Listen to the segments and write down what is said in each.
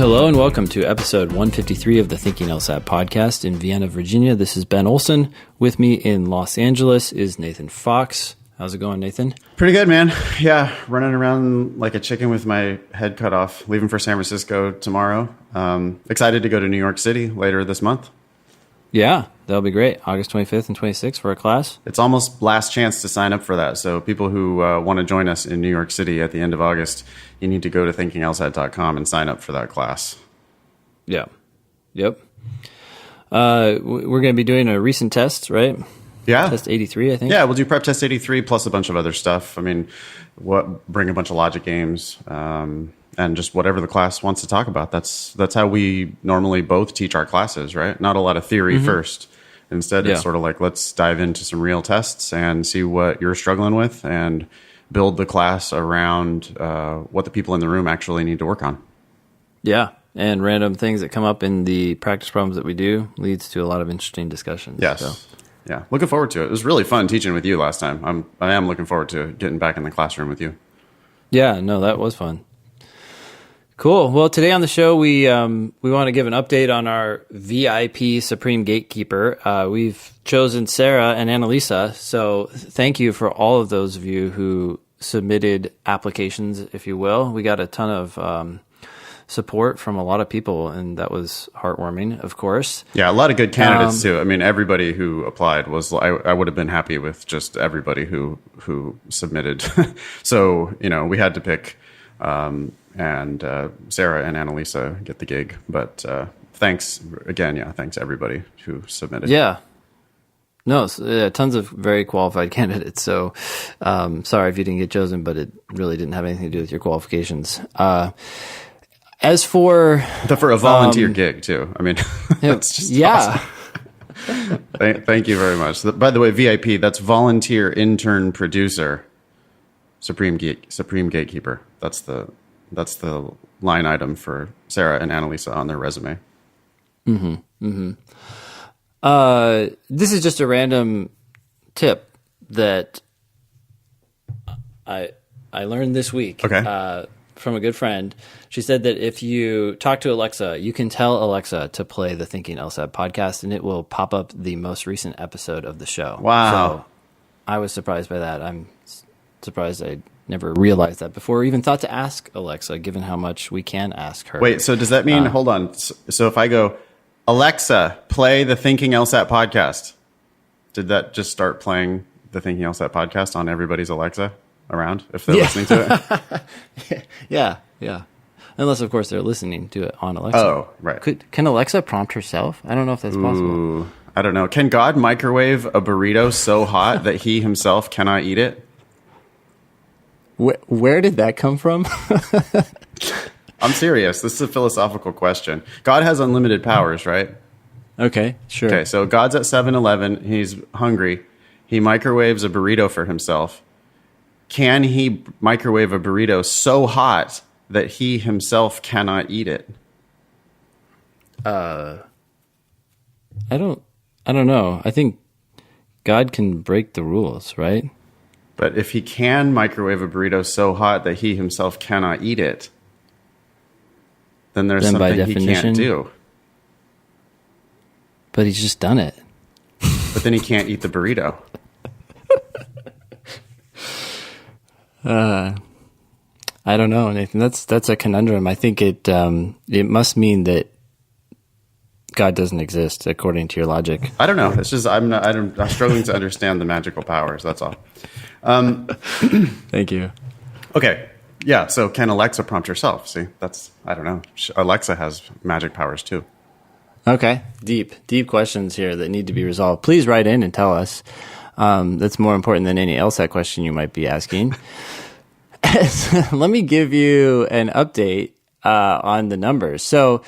Hello and welcome to episode 153 of the Thinking LSAT podcast in Vienna, Virginia. This is Ben Olson. With me in Los Angeles is Nathan Fox. How's it going, Nathan? Pretty good, man. Yeah, running around like a chicken with my head cut off. Leaving for San Francisco tomorrow. Excited to go to New York City later this month. Yeah, that'll be great. August 25th and 26th for a class. It's almost last chance to sign up for that. So people who want to join us in New York City at the end of August, you need to go to thinkingLSAT.com and sign up for that class. Yeah. Yep. We're going to be doing a recent test, right? Yeah. Test 83, I think. Yeah, we'll do prep test 83 plus a bunch of other stuff. I mean, bring a bunch of logic games and just whatever the class wants to talk about. That's how we normally both teach our classes, right? Not a lot of theory first. Instead, it's sort of like, let's dive into some real tests and see what you're struggling with and build the class around what the people in the room actually need to work on. Yeah. And random things that come up in the practice problems that we do leads to a lot of interesting discussions. Yes. So. Yeah, looking forward to it. It was really fun teaching with you last time. I am looking forward to getting back in the classroom with you. Yeah, no, that was fun. Cool. Well, today on the show, we want to give an update on our VIP Supreme Gatekeeper. We've chosen Sarah and Annalisa, so thank you for all of those of you who submitted applications, if you will. We got a ton of support from a lot of people, and that was heartwarming, of course. Yeah, a lot of good candidates too. I mean, everybody who applied was, I would have been happy with just everybody who submitted. So, we had to pick, and Sarah and Annalisa get the gig. But thanks again. Yeah, thanks everybody who submitted. Yeah. No, tons of very qualified candidates. So sorry if you didn't get chosen, but it really didn't have anything to do with your qualifications. As for a volunteer gig too, I mean, that's just awesome. Thank you very much. By the way, VIP, that's volunteer intern producer, Supreme Gatekeeper. That's the line item for Sarah and Annalisa on their resume. Mm-hmm. Mm-hmm. This is just a random tip that I learned this week. Okay. From a good friend. She said that if you talk to Alexa, you can tell Alexa to play the Thinking LSAT podcast, and it will pop up the most recent episode of the show. Wow. So I was surprised by that. I'm surprised I never realized that before, or even thought to ask Alexa, given how much we can ask her. Wait, so does that mean, hold on. So if I go, Alexa, play the Thinking LSAT podcast, did that just start playing the Thinking LSAT podcast on everybody's Alexa around if they're listening to it? Yeah. Unless, of course, they're listening to it on Alexa. Oh, right. Can Alexa prompt herself? I don't know if that's possible. I don't know. Can God microwave a burrito so hot that he himself cannot eat it? Where did that come from? I'm serious. This is a philosophical question. God has unlimited powers, right? Okay, sure. Okay, so God's at 7-Eleven. He's hungry. He microwaves a burrito for himself. Can he microwave a burrito so hot that he himself cannot eat it? I don't know. I think God can break the rules, right? But if he can microwave a burrito so hot that he himself cannot eat it, then there's something he can't do. But he's just done it. But then he can't eat the burrito. I don't know, Nathan. That's a conundrum. I think it must mean that God doesn't exist according to your logic. I don't know. It's just I'm struggling to understand the magical powers. That's all. Thank you. Okay. Yeah. So can Alexa prompt herself? See, I don't know. Alexa has magic powers too. Okay. Deep questions here that need to be resolved. Please write in and tell us. That's more important than any LSAT question you might be asking. Let me give you an update on the numbers. So,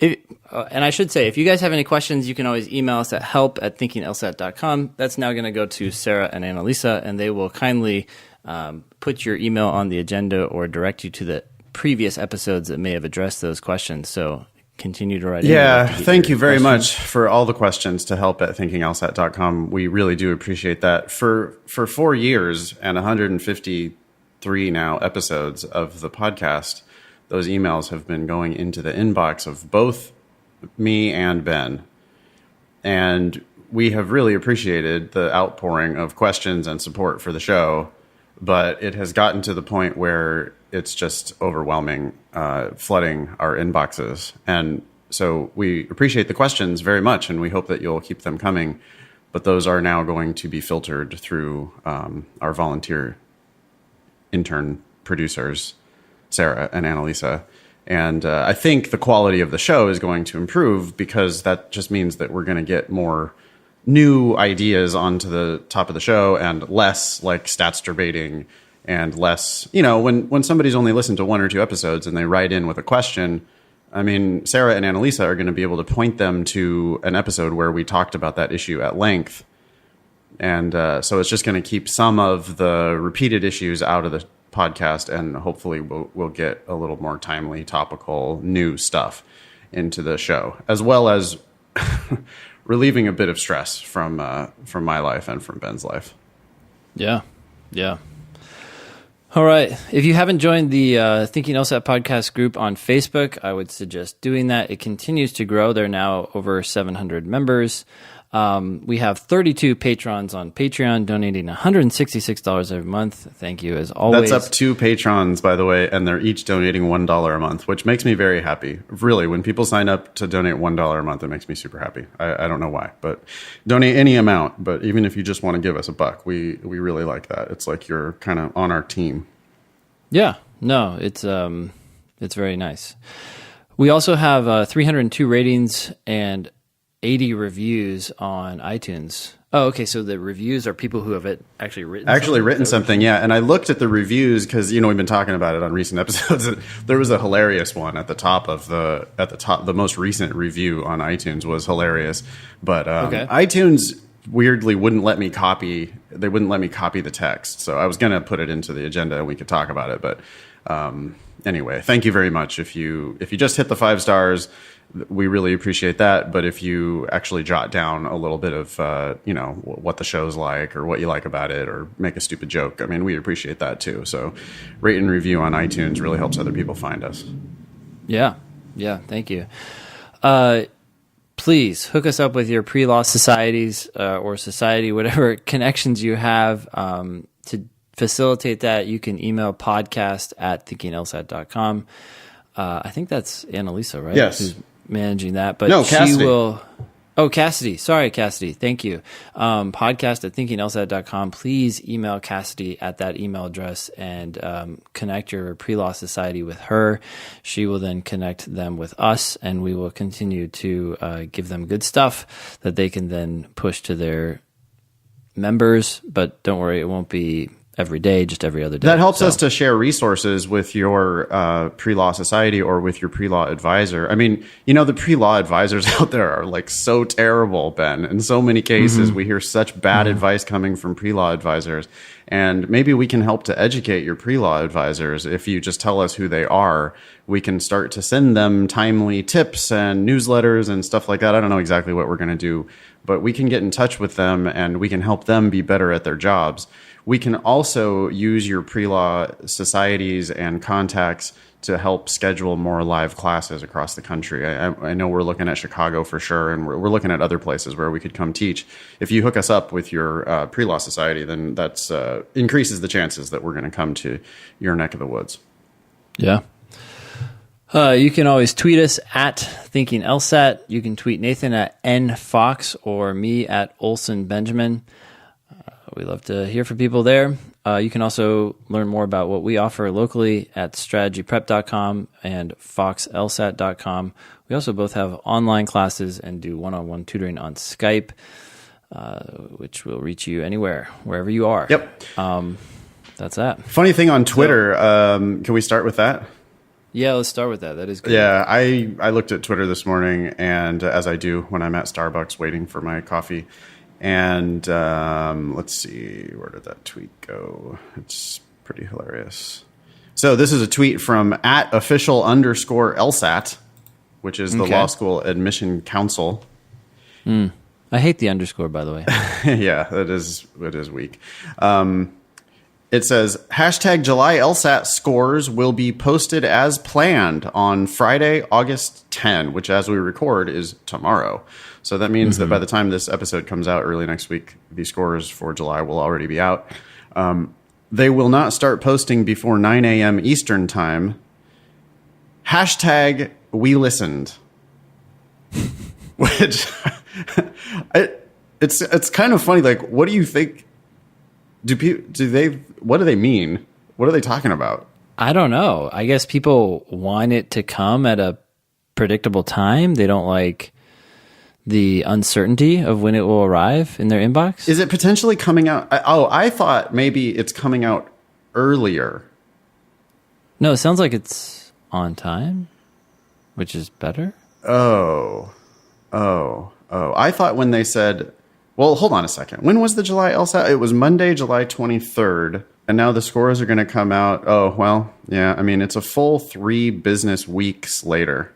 and I should say, if you guys have any questions, you can always email us at help@thinkinglsat.com. That's now going to go to Sarah and Annalisa, and they will kindly put your email on the agenda or direct you to the previous episodes that may have addressed those questions. So continue to write in. Yeah, thank you very much for all the questions to help@thinkinglsat.com. We really do appreciate that. For 4 years and 153 now episodes of the podcast, those emails have been going into the inbox of both me and Ben. And we have really appreciated the outpouring of questions and support for the show, but it has gotten to the point where it's just overwhelming, flooding our inboxes. And so we appreciate the questions very much, and we hope that you'll keep them coming. But those are now going to be filtered through our volunteer intern producers, Sarah and Annalisa. And I think the quality of the show is going to improve, because that just means that we're going to get more new ideas onto the top of the show, and less like stats debating, and less, when somebody's only listened to 1 or 2 episodes and they write in with a question, I mean, Sarah and Annalisa are going to be able to point them to an episode where we talked about that issue at length. And so it's just going to keep some of the repeated issues out of the podcast, and hopefully we'll get a little more timely, topical, new stuff into the show, as well as relieving a bit of stress from my life and from Ben's life. Yeah. All right. If you haven't joined the Thinking LSAT podcast group on Facebook, I would suggest doing that. It continues to grow. There are now over 700 members. We have 32 patrons on Patreon donating $166 every month. Thank you, as always. That's up 2 patrons, by the way, and they're each donating $1 a month, which makes me very happy. Really, when people sign up to donate $1 a month, it makes me super happy. I don't know why, but donate any amount. But even if you just want to give us $1, we really like that. It's like you're kind of on our team. Yeah, no, it's very nice. We also have 302 ratings and 80 reviews on iTunes. Oh, okay. So the reviews are people who have actually written something. Yeah. And I looked at the reviews because, we've been talking about it on recent episodes. There was a hilarious one at the top of the most recent review on iTunes was hilarious. But iTunes weirdly wouldn't let me copy the text. So I was going to put it into the agenda and we could talk about it. But anyway, thank you very much. If you just hit the 5 stars, we really appreciate that. But if you actually jot down a little bit of, what the show's like or what you like about it, or make a stupid joke, I mean, we appreciate that too. So rate and review on iTunes really helps other people find us. Yeah. Thank you. Please hook us up with your pre-law societies or society, whatever connections you have. To facilitate that, you can email podcast@thinkinglsat.com. I think that's Annalisa, right? Yes. Who's managing that. But no, Cassidy. She will... Oh, Cassidy. Sorry, Cassidy. Thank you. Podcast@thinkinglsat.com. Please email Cassidy at that email address and connect your pre-law society with her. She will then connect them with us, and we will continue to give them good stuff that they can then push to their members. But don't worry, it won't be every day, just every other day. That helps us to share resources with your pre-law society or with your pre-law advisor. I mean, the pre-law advisors out there are like so terrible, Ben. In so many cases, we hear such bad advice coming from pre-law advisors. And maybe we can help to educate your pre-law advisors. If you just tell us who they are, we can start to send them timely tips and newsletters and stuff like that. I don't know exactly what we're going to do, but we can get in touch with them and we can help them be better at their jobs. We can also use your pre-law societies and contacts to help schedule more live classes across the country. I know we're looking at Chicago for sure, and we're looking at other places where we could come teach. If you hook us up with your pre-law society, then that's increases the chances that we're going to come to your neck of the woods. Yeah. You can always tweet us at ThinkingLSAT. You can tweet Nathan at nfox or me at olsonbenjamin. We love to hear from people there. You can also learn more about what we offer locally at strategyprep.com and foxlsat.com. We also both have online classes and do one-on-one tutoring on Skype, which will reach you anywhere, wherever you are. Yep. That's that. Funny thing on Twitter, can we start with that? Yeah, let's start with that. That is good. Yeah, I looked at Twitter this morning, and as I do when I'm at Starbucks waiting for my coffee. And let's see, where did that tweet go? It's pretty hilarious. So this is a tweet from @official_LSAT, which is the Law School Admission Council. I hate the underscore, by the way. Yeah, it is weak. It says, hashtag July LSAT scores will be posted as planned on Friday, August 10, which as we record is tomorrow. So that means that by the time this episode comes out early next week, the scores for July will already be out. They will not start posting before 9 a.m. Eastern time. Hashtag we listened. Which, it's kind of funny. Like, what do you think? What do they mean? What are they talking about? I don't know. I guess people want it to come at a predictable time. They don't like the uncertainty of when it will arrive in their inbox. Is it potentially coming out? I thought maybe it's coming out earlier. No, it sounds like it's on time, which is better. Oh. I thought when they said, well, hold on a second. When was the July LSAT? It was Monday, July 23rd. And now the scores are going to come out. Oh, well, yeah. I mean, it's a full 3 business weeks later.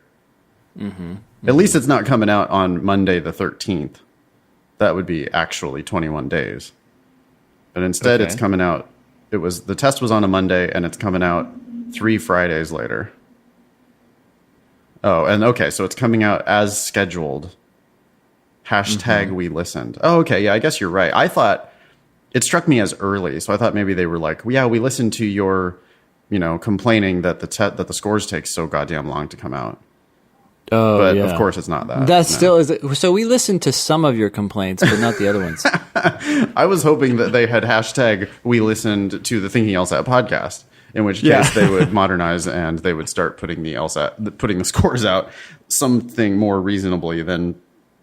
At least it's not coming out on Monday the 13th. That would be actually 21 days. But instead, It's coming out. The test was on a Monday, and it's coming out 3 Fridays later. Oh, and okay, so it's coming out as scheduled. Hashtag we listened. Oh, okay, yeah, I guess you're right. I thought it struck me as early, so I thought maybe they were like, well, yeah, we listened to your, complaining that the scores take so goddamn long to come out. Oh, but yeah. Of course it's not that. That still is. So we listened to some of your complaints, but not the other ones. I was hoping that they had hashtag we listened to the Thinking LSAT podcast, in which case they would modernize and they would start putting the scores out something more reasonably than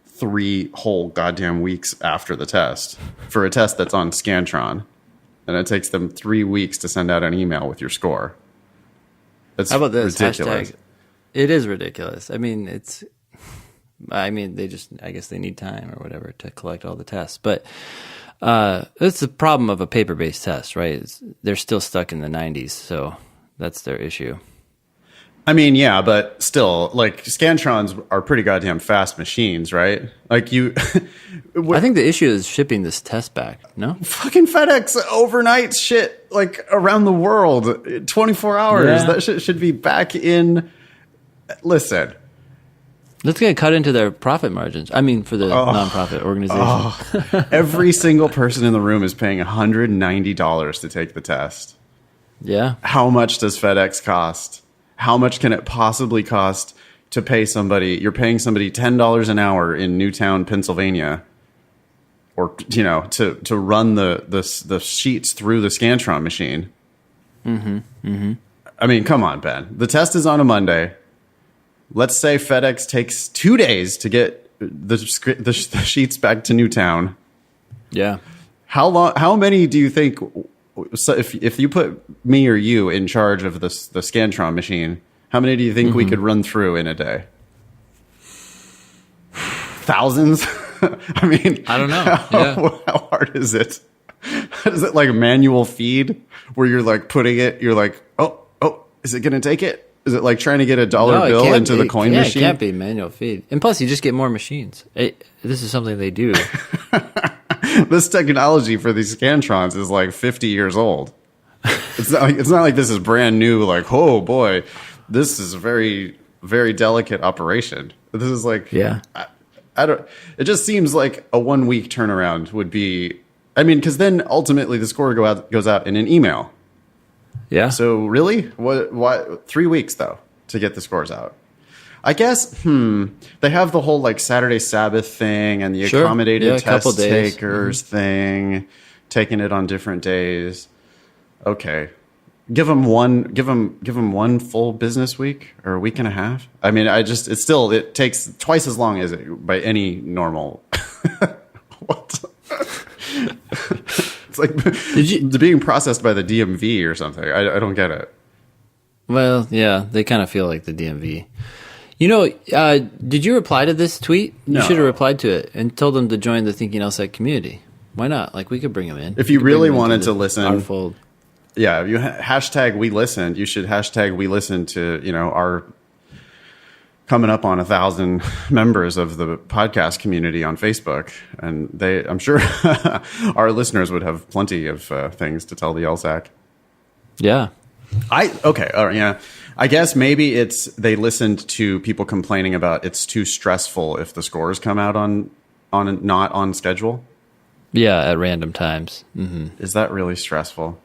3 whole goddamn weeks after the test for a test that's on Scantron, and it takes them 3 weeks to send out an email with your score. That's How about this ridiculous. hashtag? It is ridiculous. I mean, they just, I guess they need time or whatever to collect all the tests. But it's the problem of a paper-based test, right? They're still stuck in the 90s, so that's their issue. I mean, yeah, but still, like, Scantrons are pretty goddamn fast machines, right? Like, I think the issue is shipping this test back, no? fucking FedEx overnight shit, like, around the world, 24 hours. Yeah. That shit should be back in... Listen. Let's get cut into their profit margins. I mean, for the nonprofit organization. Every single person in the room is paying $190 to take the test. Yeah. How much does FedEx cost? How much can it possibly cost to pay somebody? You're paying somebody $10 an hour in Newtown, Pennsylvania, or to run the sheets through the Scantron machine. I mean, come on, Ben. The test is on a Monday. Let's say FedEx takes 2 days to get the sheets back to Newtown. Yeah. How many do you think? So if you put me or you in charge of the Scantron machine, how many do you think we could run through in a day? Thousands? I mean, I don't know. How hard is it? Is it like manual feed where you're like putting it? You're like, oh, is it going to take it? Is it like trying to get a dollar bill into the coin machine? It can't be manual feed. And plus, you just get more machines. This is something they do. This technology for these Scantrons is like 50 years old. It's not like this is brand new. Like, oh boy, this is a very, very delicate operation. This is like, I don't. It just seems like a 1 week turnaround would be. I mean, because then ultimately the score goes out in an email. Yeah. So really, what 3 weeks though to get the scores out? I guess, they have the whole like Saturday Sabbath thing and the accommodated test takers thing, taking it on different days. Okay. Give them one full business week or a week and a half. I mean, it takes twice as long as it by any normal. What? It's like being processed by the DMV or something. I don't get it. Well, yeah, they kind of feel like the DMV. Did you reply to this tweet? No. You should have replied to it and told them to join the Thinking LSAT community. Why not? Like, we could bring them in. If you really wanted to listen, our fold. Yeah, if you hashtag we listened, you should hashtag we listened to, our coming up on 1,000 members of the podcast community on Facebook, and I'm sure our listeners would have plenty of things to tell the LSAC. Yeah. Okay. All right. Yeah. I guess maybe they listened to people complaining about it's too stressful if the scores come out on not on schedule. Yeah, at random times. Mm-hmm. Is that really stressful?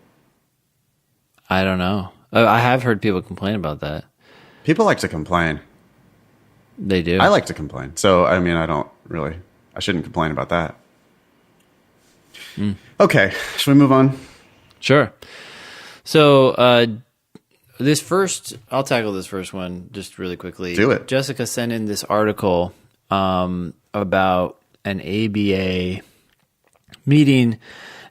I don't know. I have heard people complain about that. People like to complain. They do. I like to complain. So, I mean, I shouldn't complain about that. Okay. Should we move on? Sure. So, I'll tackle this first one just really quickly. Do it. Jessica sent in this article about an ABA meeting,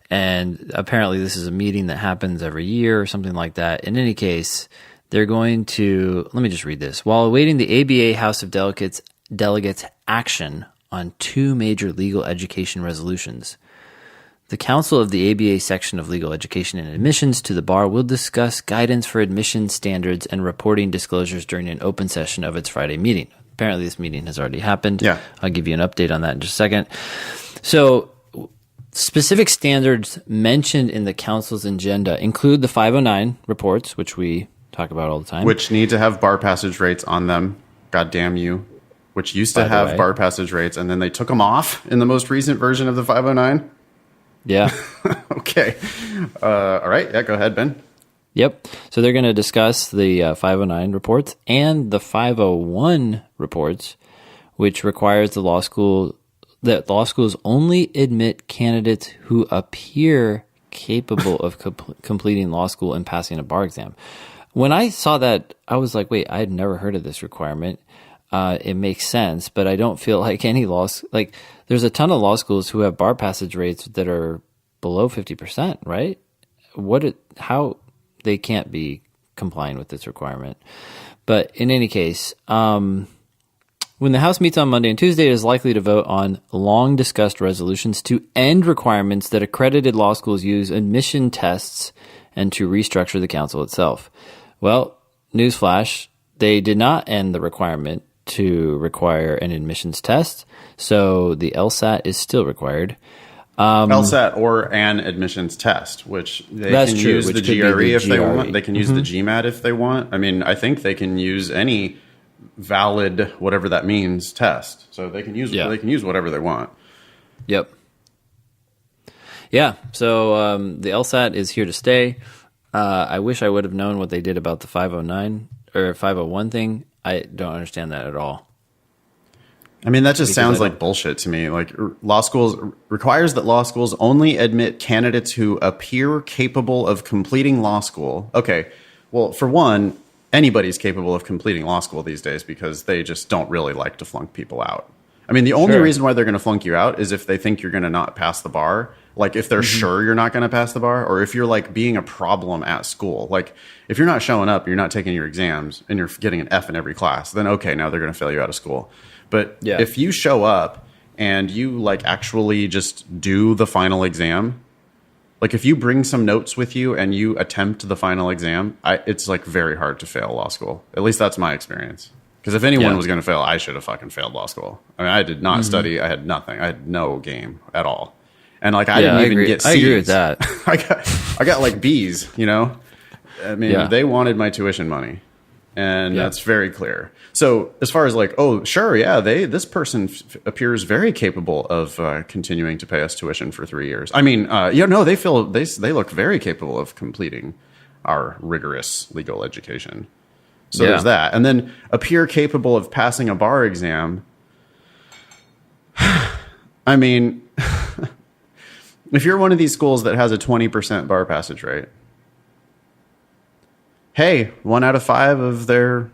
and apparently this is a meeting that happens every year or something like that. In any case, they're going to, let me just read this. While awaiting the ABA House of Delegates action on 2 major legal education resolutions, the Council of the ABA Section of Legal Education and Admissions to the Bar will discuss guidance for admission standards and reporting disclosures during an open session of its Friday meeting. Apparently this meeting has already happened. Yeah. I'll give you an update on that in just a second. So, specific standards mentioned in the Council's agenda include the 509 reports, which we talk about all the time. Which need to have bar passage rates on them. God damn you. Which used to have bar passage rates, and then they took them off in the most recent version of the 509. Yeah. Okay. All right. Yeah, go ahead, Ben. Yep. So they're going to discuss the 509 reports and the 501 reports, which requires that law schools only admit candidates who appear capable of completing law school and passing a bar exam. When I saw that, I was like, wait, I had never heard of this requirement. It makes sense, but I don't feel like any there's a ton of law schools who have bar passage rates that are below 50%, right? How they can't be complying with this requirement. But in any case, when the House meets on Monday and Tuesday, it is likely to vote on long discussed resolutions to end requirements that accredited law schools use admission tests and to restructure the council itself. Well, newsflash, they did not end the requirement to require an admissions test, so the LSAT is still required. LSAT or an admissions test, which they can use the GRE if they want. They can use the GMAT if they want. I mean, I think they can use any valid, whatever that means, test. So they can use whatever they want. Yep. Yeah. So the LSAT is here to stay. I wish I would have known what they did about the 509 or 501 thing. I don't understand that at all. I mean, that just sounds like bullshit to me. Like, law schools requires that law schools only admit candidates who appear capable of completing law school. Okay. Well, for one, anybody's capable of completing law school these days because they just don't really like to flunk people out. I mean, the only reason why they're going to flunk you out is if they think you're going to not pass the bar. Like, if they're sure you're not going to pass the bar, or if you're like being a problem at school. Like, if you're not showing up, you're not taking your exams, and you're getting an F in every class, then okay, now they're going to fail you out of school. But if you show up and you like actually just do the final exam, like if you bring some notes with you and you attempt the final exam, it's like very hard to fail law school. At least that's my experience. Because if anyone was going to fail, I should have fucking failed law school. I mean, I did not study. I had nothing. I had no game at all. And like, I didn't even get C's. I agree with that. I got like B's, you know? I mean, they wanted my tuition money. And that's very clear. So as far as like, oh, sure, yeah, this person appears very capable of continuing to pay us tuition for 3 years. I mean, they look very capable of completing our rigorous legal education. So there's that. And then appear capable of passing a bar exam. I mean, if you're one of these schools that has a 20% bar passage rate, hey, 1 out of 5 of their,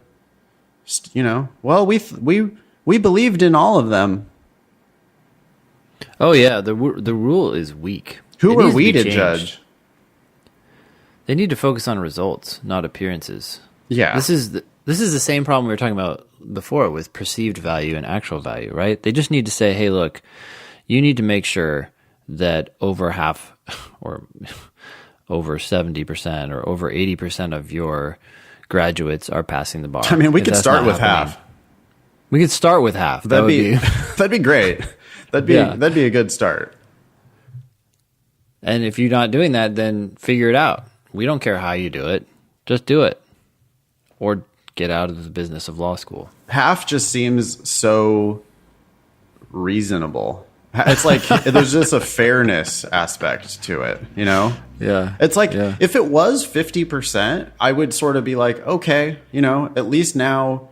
well, we believed in all of them. Oh yeah, the rule is weak. Who are we to judge? They need to focus on results, not appearances. Yeah, this is the same problem we were talking about before with perceived value and actual value, right? They just need to say, hey, look, you need to make sure that over half or over 70% or over 80% of your graduates are passing the bar. I mean, we could start with half. We could start with half. That'd be that'd be great. That'd be a good start. And if you're not doing that, then figure it out. We don't care how you do it. Just do it. Or get out of the business of law school. Half just seems so reasonable. It's like there's just a fairness aspect to it, you know? Yeah. It's like if it was 50%, I would sort of be like, okay, you know, at least now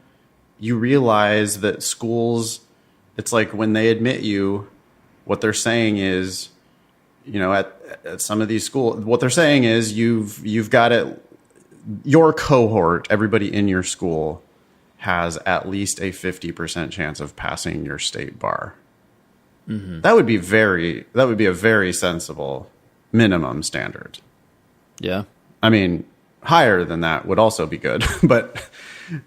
you realize that schools, it's like when they admit you, what they're saying is, you know, at some of these schools, what they're saying is you've got it, your cohort, everybody in your school has at least a 50% chance of passing your state bar. Mm-hmm. That would be a very sensible minimum standard. Yeah. I mean, higher than that would also be good, but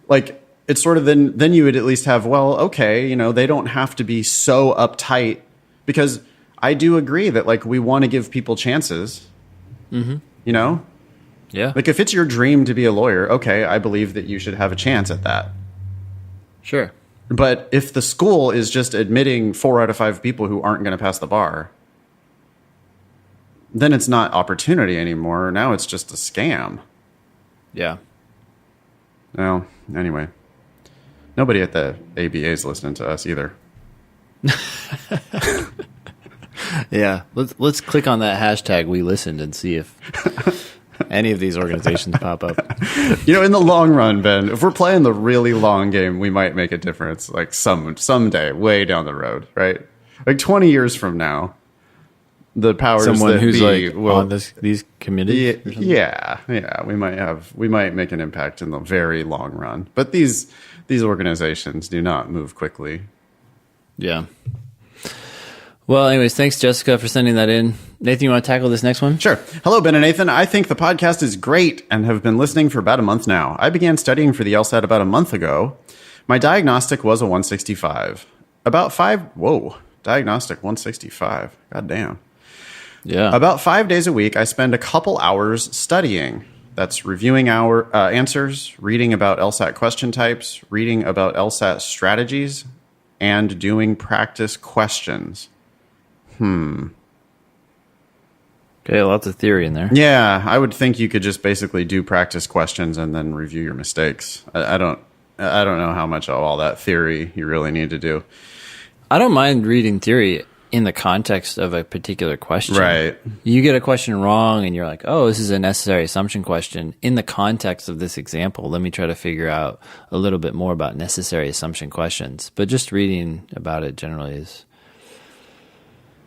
like it's sort of then you would at least have, well, okay, you know, they don't have to be so uptight, because I do agree that like we want to give people chances, you know? Yeah. Like if it's your dream to be a lawyer, okay, I believe that you should have a chance at that. Sure. But if the school is just admitting 4 out of 5 people who aren't going to pass the bar, then it's not opportunity anymore. Now it's just a scam. Yeah. Well, anyway, nobody at the ABA is listening to us either. Yeah. Let's click on that hashtag we listened and see if any of these organizations pop up. You know, in the long run, Ben, if we're playing the really long game, we might make a difference. Like someday, way down the road, right? Like 20 years from now, the powers someone that who's be like will, on these committees. yeah, we might make an impact in the very long run. But these organizations do not move quickly. Yeah. Well, anyways, thanks, Jessica, for sending that in. Nathan, you want to tackle this next one? Sure. Hello, Ben and Nathan. I think the podcast is great and have been listening for about a month now. I began studying for the LSAT about a month ago. My diagnostic was a 165. Diagnostic 165. God damn. Yeah. About 5 days a week, I spend a couple hours studying. That's reviewing our answers, reading about LSAT question types, reading about LSAT strategies, and doing practice questions. Okay, lots of theory in there. Yeah, I would think you could just basically do practice questions and then review your mistakes. I don't know how much of all that theory you really need to do. I don't mind reading theory in the context of a particular question. Right. You get a question wrong and you're like, oh, this is a necessary assumption question. In the context of this example, let me try to figure out a little bit more about necessary assumption questions. But just reading about it generally is...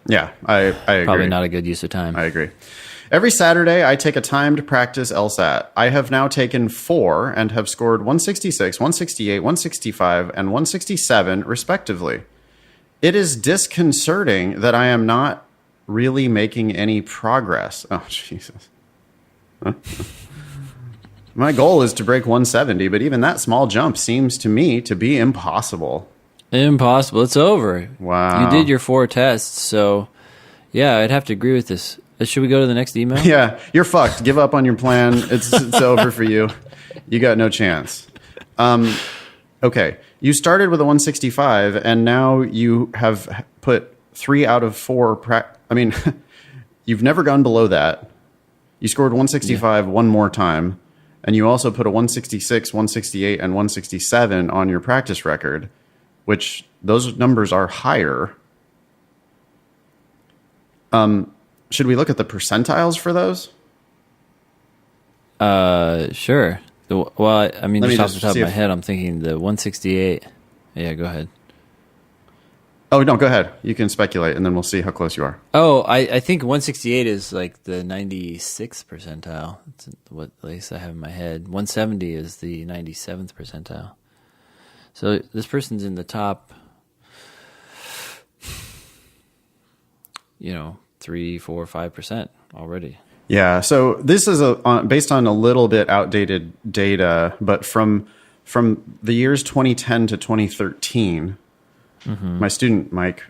Yeah, I agree. Probably not a good use of time. I agree. Every Saturday, I take a timed practice LSAT. I have now taken 4 and have scored 166, 168, 165, and 167, respectively. It is disconcerting that I am not really making any progress. Oh, Jesus. My goal is to break 170, but even that small jump seems to me to be impossible. Impossible. It's over. Wow. You did your 4 tests, so yeah, I'd have to agree with this. Should we go to the next email? Yeah, you're fucked. Give up on your plan. It's over for you. You got no chance. Okay, you started with a 165, and now you have put 3 out of 4. You've never gone below that. You scored 165 one more time, and you also put a 166, 168, and 167 on your practice record, which those numbers are higher. Should we look at the percentiles for those? Sure. Well, I mean, just off the top of my head, I'm thinking the 168. Yeah, go ahead. Oh, no, go ahead. You can speculate, and then we'll see how close you are. Oh, I think 168 is like the 96th percentile. That's what at least I have in my head. 170 is the 97th percentile. So this person's in the top, 3, 4, 5% already. Yeah, so this is based on a little bit outdated data, but from the years 2010 to 2013, my student Mike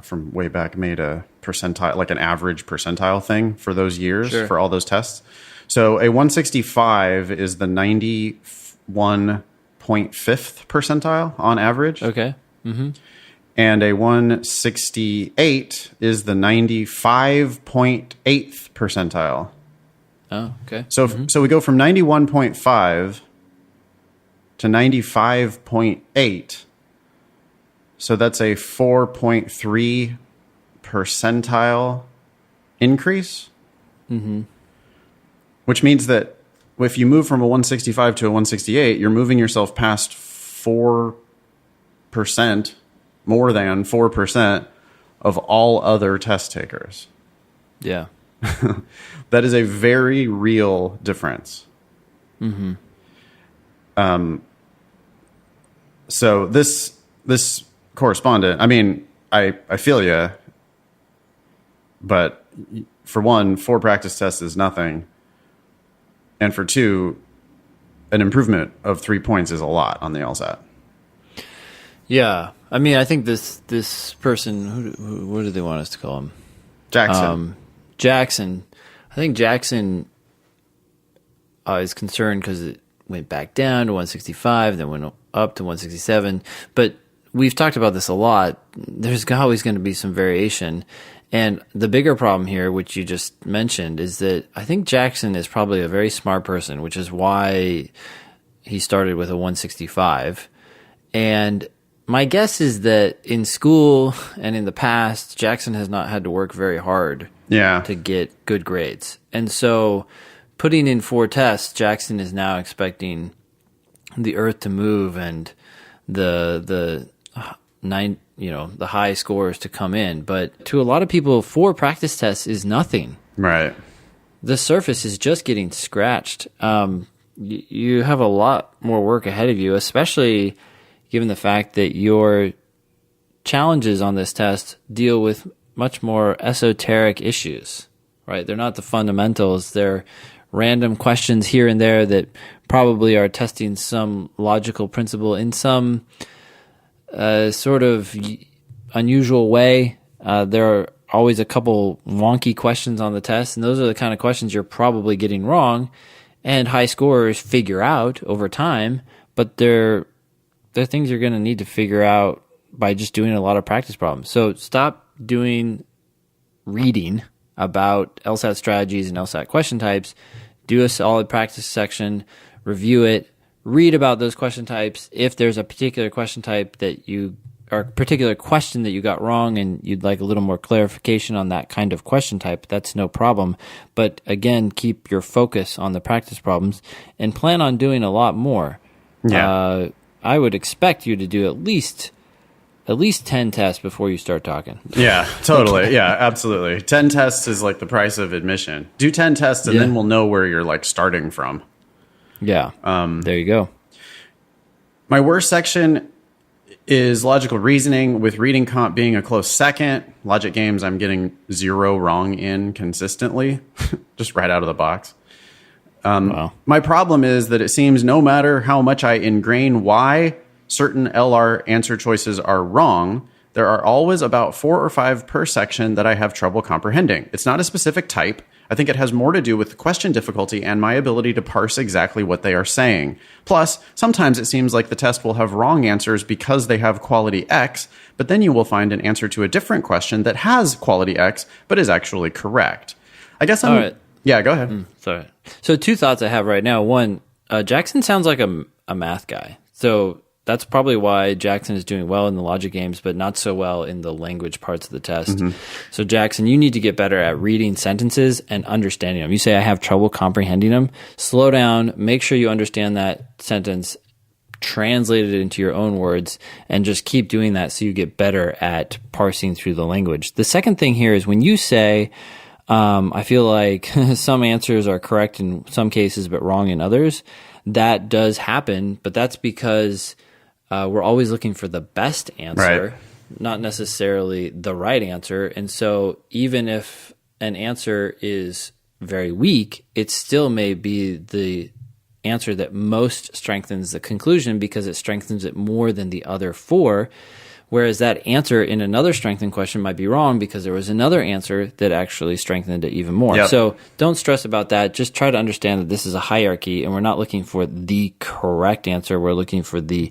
from way back made a percentile, like an average percentile thing for those years, for all those tests. So a 165 is the 91 95th percentile on average. Okay. And a 168 is the 95.8th percentile. Oh, okay. So we go from 91.5 to 95.8. So that's a 4.3 percentile increase. Which means that if you move from a 165 to a 168, you're moving yourself past 4%, more than 4% of all other test takers. Yeah. That is a very real difference. So this correspondent, I mean, I feel you, but for one, 4 practice tests is nothing. And for 2, an improvement of 3 points is a lot on the LSAT. Yeah. I mean, I think this person, what do they want us to call him? Jackson. Jackson. I think Jackson is concerned because it went back down to 165, then went up to 167. But we've talked about this a lot. There's always going to be some variation. And the bigger problem here, which you just mentioned, is that I think Jackson is probably a very smart person, which is why he started with a 165. And my guess is that in school and in the past, Jackson has not had to work very hard to get good grades. And so putting in 4 tests, Jackson is now expecting the earth to move and the high scores to come in. But to a lot of people, 4 practice tests is nothing. Right. The surface is just getting scratched. You have a lot more work ahead of you, especially given the fact that your challenges on this test deal with much more esoteric issues, right? They're not the fundamentals. They're random questions here and there that probably are testing some logical principle in some sort of unusual way. There are always a couple wonky questions on the test, and those are the kind of questions you're probably getting wrong, and high scorers figure out over time, but they're things you're going to need to figure out by just doing a lot of practice problems. So stop doing reading about LSAT strategies and LSAT question types. Do a solid practice section, review it, read about those question types. If there's a particular question type or particular question that you got wrong and you'd like a little more clarification on that kind of question type, that's no problem. But again, keep your focus on the practice problems and plan on doing a lot more. Yeah. I would expect you to do at least 10 tests before you start talking. Yeah, totally. Yeah, absolutely. 10 tests is like the price of admission. Do 10 tests and then we'll know where you're like starting from. Yeah. There you go. My worst section is logical reasoning, with reading comp being a close second. Logic games, I'm getting 0 wrong in consistently, just right out of the box. Wow. My problem is that it seems no matter how much I ingrain why certain LR answer choices are wrong, there are always about 4 or 5 per section that I have trouble comprehending. It's not a specific type. I think it has more to do with the question difficulty and my ability to parse exactly what they are saying. Plus, sometimes it seems like the test will have wrong answers because they have quality X, but then you will find an answer to a different question that has quality X, but is actually correct. I guess I'm... All right. Yeah, go ahead. Sorry. So 2 thoughts I have right now. One, Jackson sounds like a math guy. So that's probably why Jackson is doing well in the logic games, but not so well in the language parts of the test. So Jackson, you need to get better at reading sentences and understanding them. You say, I have trouble comprehending them. Slow down, make sure you understand that sentence, translate it into your own words, and just keep doing that so you get better at parsing through the language. The second thing here is when you say, I feel like some answers are correct in some cases but wrong in others, that does happen, but that's because we're always looking for the best answer, not necessarily the right answer. And so even if an answer is very weak, it still may be the answer that most strengthens the conclusion because it strengthens it more than the other 4, Whereas that answer in another strengthened question might be wrong because there was another answer that actually strengthened it even more. Yep. So don't stress about that. Just try to understand that this is a hierarchy and we're not looking for the correct answer. We're looking for the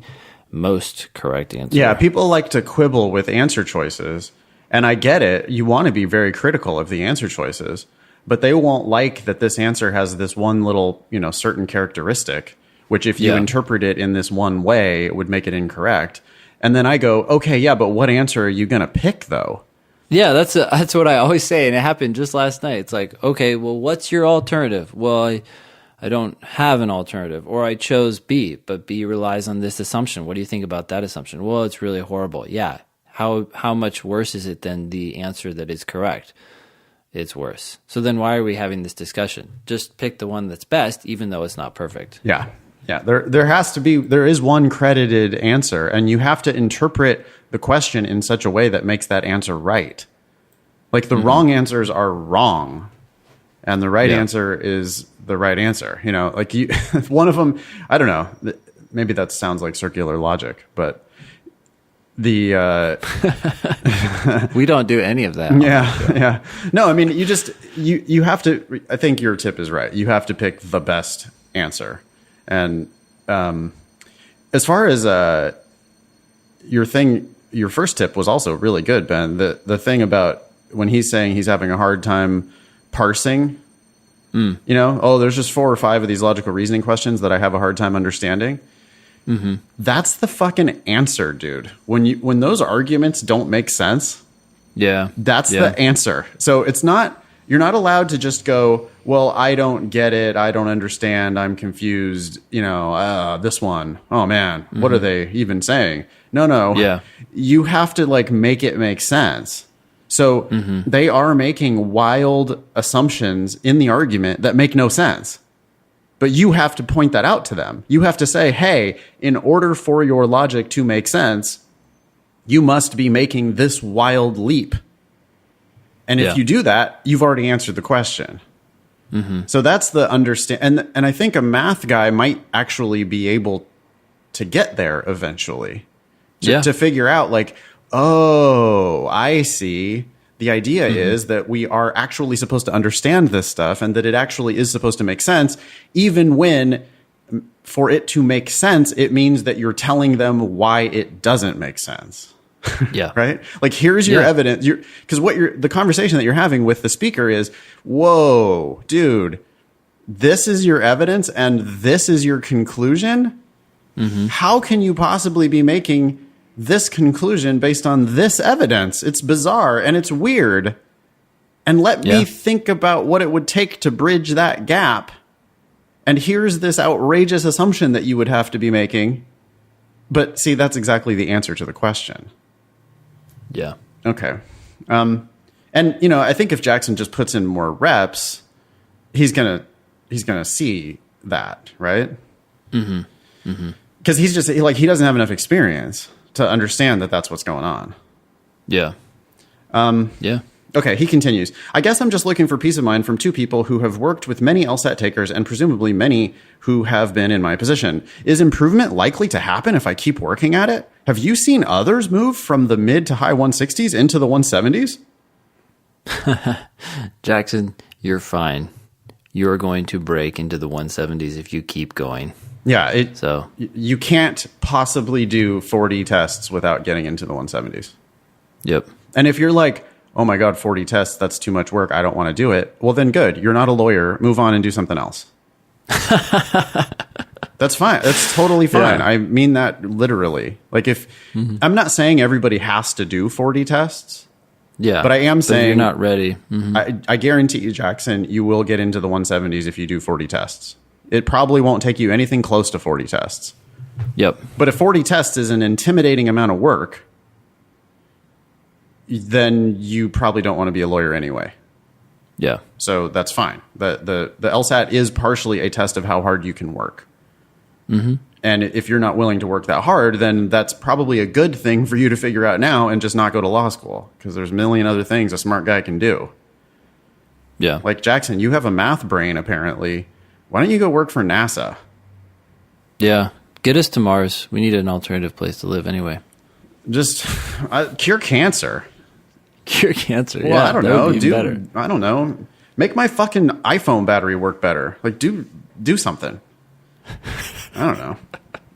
most correct answer. Yeah, people like to quibble with answer choices. And I get it. You want to be very critical of the answer choices. But they won't like that this answer has this one little, certain characteristic, which if you interpret it in this one way, it would make it incorrect. And then I go, okay, yeah, but what answer are you going to pick, though? Yeah, that's what I always say, and it happened just last night. It's like, okay, well, what's your alternative? Well, I don't have an alternative, or I chose B, but B relies on this assumption. What do you think about that assumption? Well, it's really horrible. Yeah, how much worse is it than the answer that is correct? It's worse. So then why are we having this discussion? Just pick the one that's best, even though it's not perfect. Yeah. Yeah, there is one credited answer, and you have to interpret the question in such a way that makes that answer right. Like the wrong answers are wrong, and the right answer is the right answer. Like one of them, I don't know, maybe that sounds like circular logic, but we don't do any of that. Yeah. No, I mean, you have to, I think your tip is right. You have to pick the best answer. And as far as your first tip was also really good, Ben. The thing about when he's saying he's having a hard time parsing, there's just 4 or 5 of these logical reasoning questions that I have a hard time understanding. Mm-hmm. That's the fucking answer, dude. When those arguments don't make sense, that's the answer. So you're not allowed to just go, well, I don't get it. I don't understand. I'm confused. This one. Oh, man. What are they even saying? No. Yeah. You have to make it make sense. So they are making wild assumptions in the argument that make no sense. But you have to point that out to them. You have to say, hey, in order for your logic to make sense, you must be making this wild leap. And if you do that, you've already answered the question. Mm-hmm. So that's the understand. And I think a math guy might actually be able to get there eventually. To figure out oh, I see. The idea is that we are actually supposed to understand this stuff and that it actually is supposed to make sense, even when for it to make sense, it means that you're telling them why it doesn't make sense. Yeah. Right? Here's your evidence. Because the conversation that you're having with the speaker is, whoa, dude, this is your evidence and this is your conclusion? Mm-hmm. How can you possibly be making this conclusion based on this evidence? It's bizarre and it's weird. And let me think about what it would take to bridge that gap. And here's this outrageous assumption that you would have to be making. But see, that's exactly the answer to the question. Yeah. Okay. And I think if Jackson just puts in more reps, he's gonna see that, right? Mm-hmm. Mm-hmm. Because he's just he doesn't have enough experience to understand that that's what's going on. Yeah. Okay, he continues. I guess I'm just looking for peace of mind from 2 people who have worked with many LSAT takers and presumably many who have been in my position. Is improvement likely to happen if I keep working at it? Have you seen others move from the mid to high 160s into the 170s? Jackson, you're fine. You're going to break into the 170s if you keep going. Yeah, you can't possibly do 40 tests without getting into the 170s. Yep. And if you're like, oh my God, 40 tests, that's too much work, I don't want to do it. Well, then good. You're not a lawyer. Move on and do something else. That's fine. That's totally fine. Yeah. I mean that literally. I'm not saying everybody has to do 40 tests. Yeah. But I am saying you're not ready. Mm-hmm. I guarantee you, Jackson, you will get into the 170s if you do 40 tests. It probably won't take you anything close to 40 tests. Yep. But if 40 tests is an intimidating amount of work, then you probably don't want to be a lawyer anyway. Yeah. So that's fine. The LSAT is partially a test of how hard you can work. Mm-hmm. And if you're not willing to work that hard, then that's probably a good thing for you to figure out now and just not go to law school, because there's a million other things a smart guy can do. Yeah. Like, Jackson, you have a math brain, apparently. Why don't you go work for NASA? Yeah. Get us to Mars. We need an alternative place to live anyway. Just cure cancer. Cure cancer. Well, yeah, I don't that know. would be better. I don't know. Make my fucking iPhone battery work better. Like, do something. I don't know.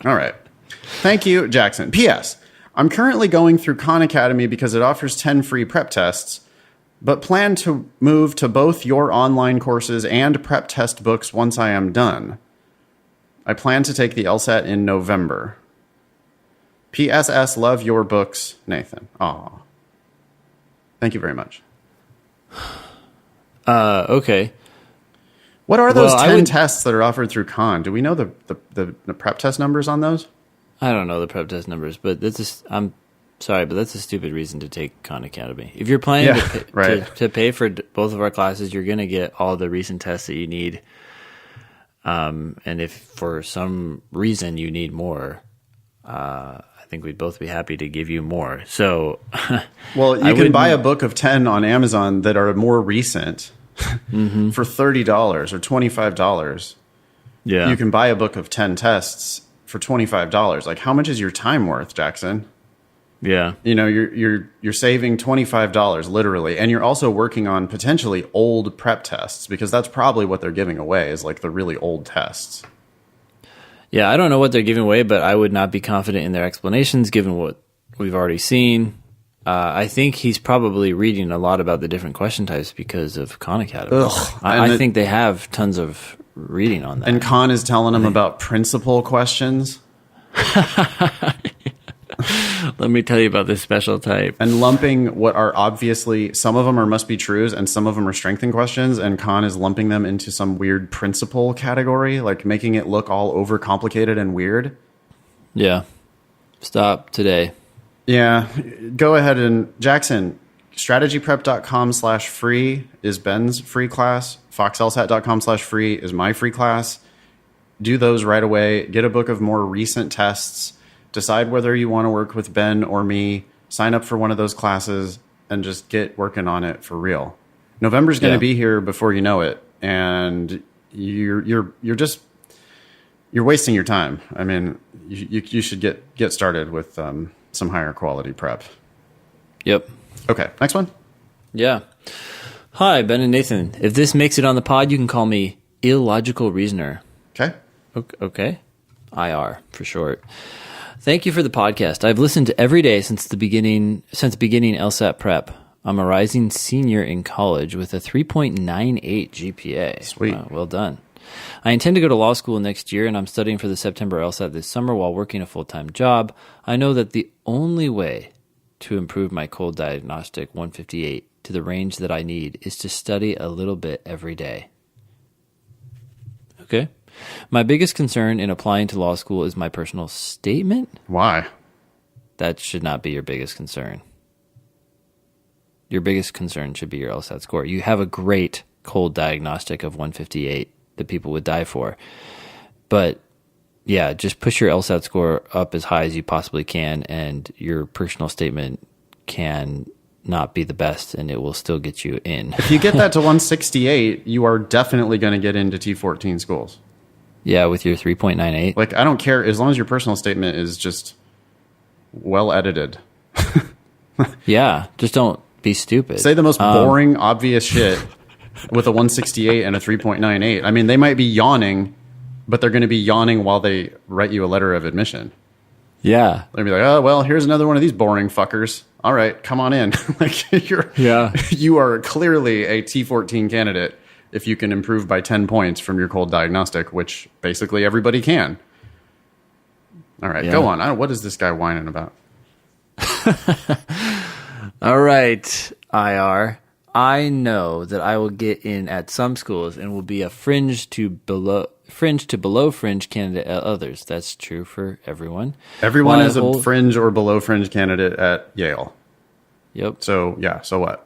All right. Thank you, Jackson. P.S. I'm currently going through Khan Academy because it offers 10 free prep tests, but plan to move to both your online courses and prep test books once I am done. I plan to take the LSAT in November. PSS, love your books, Nathan. Aw. Thank you very much. Okay. What are those 10 tests that are offered through Khan? Do we know the prep test numbers on those? I don't know the prep test numbers, but I'm sorry, but that's a stupid reason to take Khan Academy. If you're planning to pay for both of our classes, you're going to get all the recent tests that you need. And if for some reason you need more, I think we'd both be happy to give you more. So, well, you can buy a book of 10 on Amazon that are more recent for $30 or $25. Yeah. You can buy a book of 10 tests for $25. Like, how much is your time worth, Jackson? Yeah. You know, you're saving $25 literally, and you're also working on potentially old prep tests, because that's probably what they're giving away, is like the really old tests. Yeah, I don't know what they're giving away, but I would not be confident in their explanations given what we've already seen. I think he's probably reading a lot about the different question types because of Khan Academy. I think they have tons of reading on that. And Khan is telling them about principal questions. Let me tell you about this special type. And lumping what are obviously, some of them are must be trues and some of them are strengthen questions, and Khan is lumping them into some weird principle category, like making it look all overcomplicated and weird. Yeah. Stop today. Yeah. Go ahead and, Jackson, strategyprep.com/free is Ben's free class. foxlsat.com/free is my free class. Do those right away. Get a book of more recent tests. Decide whether you want to work with Ben or me. Sign up for one of those classes and just get working on it for real. November's going to be here before you know it, and you're wasting your time. I mean, you should get started with some higher quality prep. Yep. Okay, next one. Yeah. Hi, Ben and Nathan. If this makes it on the pod, you can call me Illogical Reasoner. Okay. Okay. IR for short. Thank you for the podcast. I've listened to every day since beginning LSAT prep. I'm a rising senior in college with a 3.98 GPA. Sweet. Wow, well done. I intend to go to law school next year, and I'm studying for the September LSAT this summer while working a full-time job. I know that the only way to improve my cold diagnostic 158 to the range that I need is to study a little bit every day. Okay. My biggest concern in applying to law school is my personal statement. Why? That should not be your biggest concern. Your biggest concern should be your LSAT score. You have a great cold diagnostic of 158 that people would die for. But yeah, just push your LSAT score up as high as you possibly can, and your personal statement can not be the best, and it will still get you in. If you get that to 168, you are definitely going to get into T14 schools. Yeah, with your 3.98. Like, I don't care, as long as your personal statement is just well edited. Yeah, just don't be stupid. Say the most boring, obvious shit with a 168 and a 3.98. I mean, they might be yawning, but they're going to be yawning while they write you a letter of admission. Yeah. They'll be like, oh, well, here's another one of these boring fuckers. All right, come on in. Like, you are clearly a T14 candidate if you can improve by 10 points from your cold diagnostic, which basically everybody can. All right, go on. What is this guy whining about? All right, IR. I know that I will get in at some schools and will be a fringe to below fringe candidate at others. That's true for everyone. Everyone is a fringe or below fringe candidate at Yale. Yep. So, yeah, so what?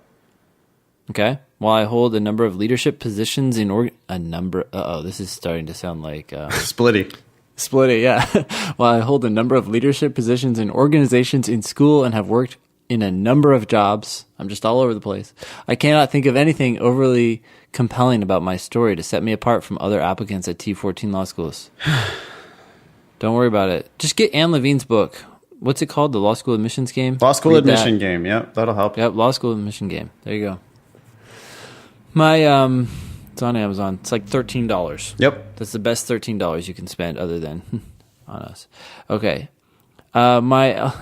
Okay. While I hold a number of leadership positions in this is starting to sound like Splitty, yeah. While I hold a number of leadership positions in organizations in school and have worked in a number of jobs, I'm just all over the place. I cannot think of anything overly compelling about my story to set me apart from other applicants at T14 law schools. Don't worry about it. Just get Anne Levine's book, what's it called? The law school admissions game? Law school Read admission that. game. Yep, that'll help. Yep, law school admission game. There you go. My it's on Amazon. It's like $13. Yep. That's the best $13 you can spend other than on us. Okay. My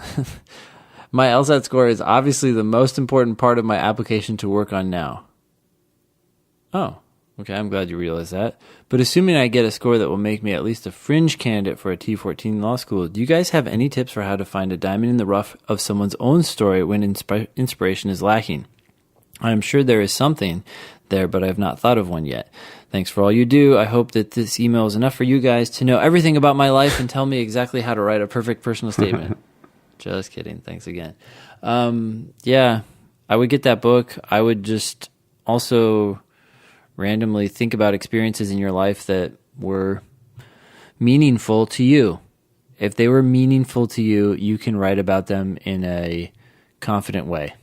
my LSAT score is obviously the most important part of my application to work on now. Oh, okay. I'm glad you realized that. But assuming I get a score that will make me at least a fringe candidate for a T14 law school, do you guys have any tips for how to find a diamond in the rough of someone's own story when inspiration is lacking? I am sure there is something there, but I have not thought of one yet. Thanks for all you do. I hope that this email is enough for you guys to know everything about my life and tell me exactly how to write a perfect personal statement. Just kidding. Thanks again. Yeah, I would get that book. I would just also randomly think about experiences in your life that were meaningful to you. If they were meaningful to you, you can write about them in a confident way,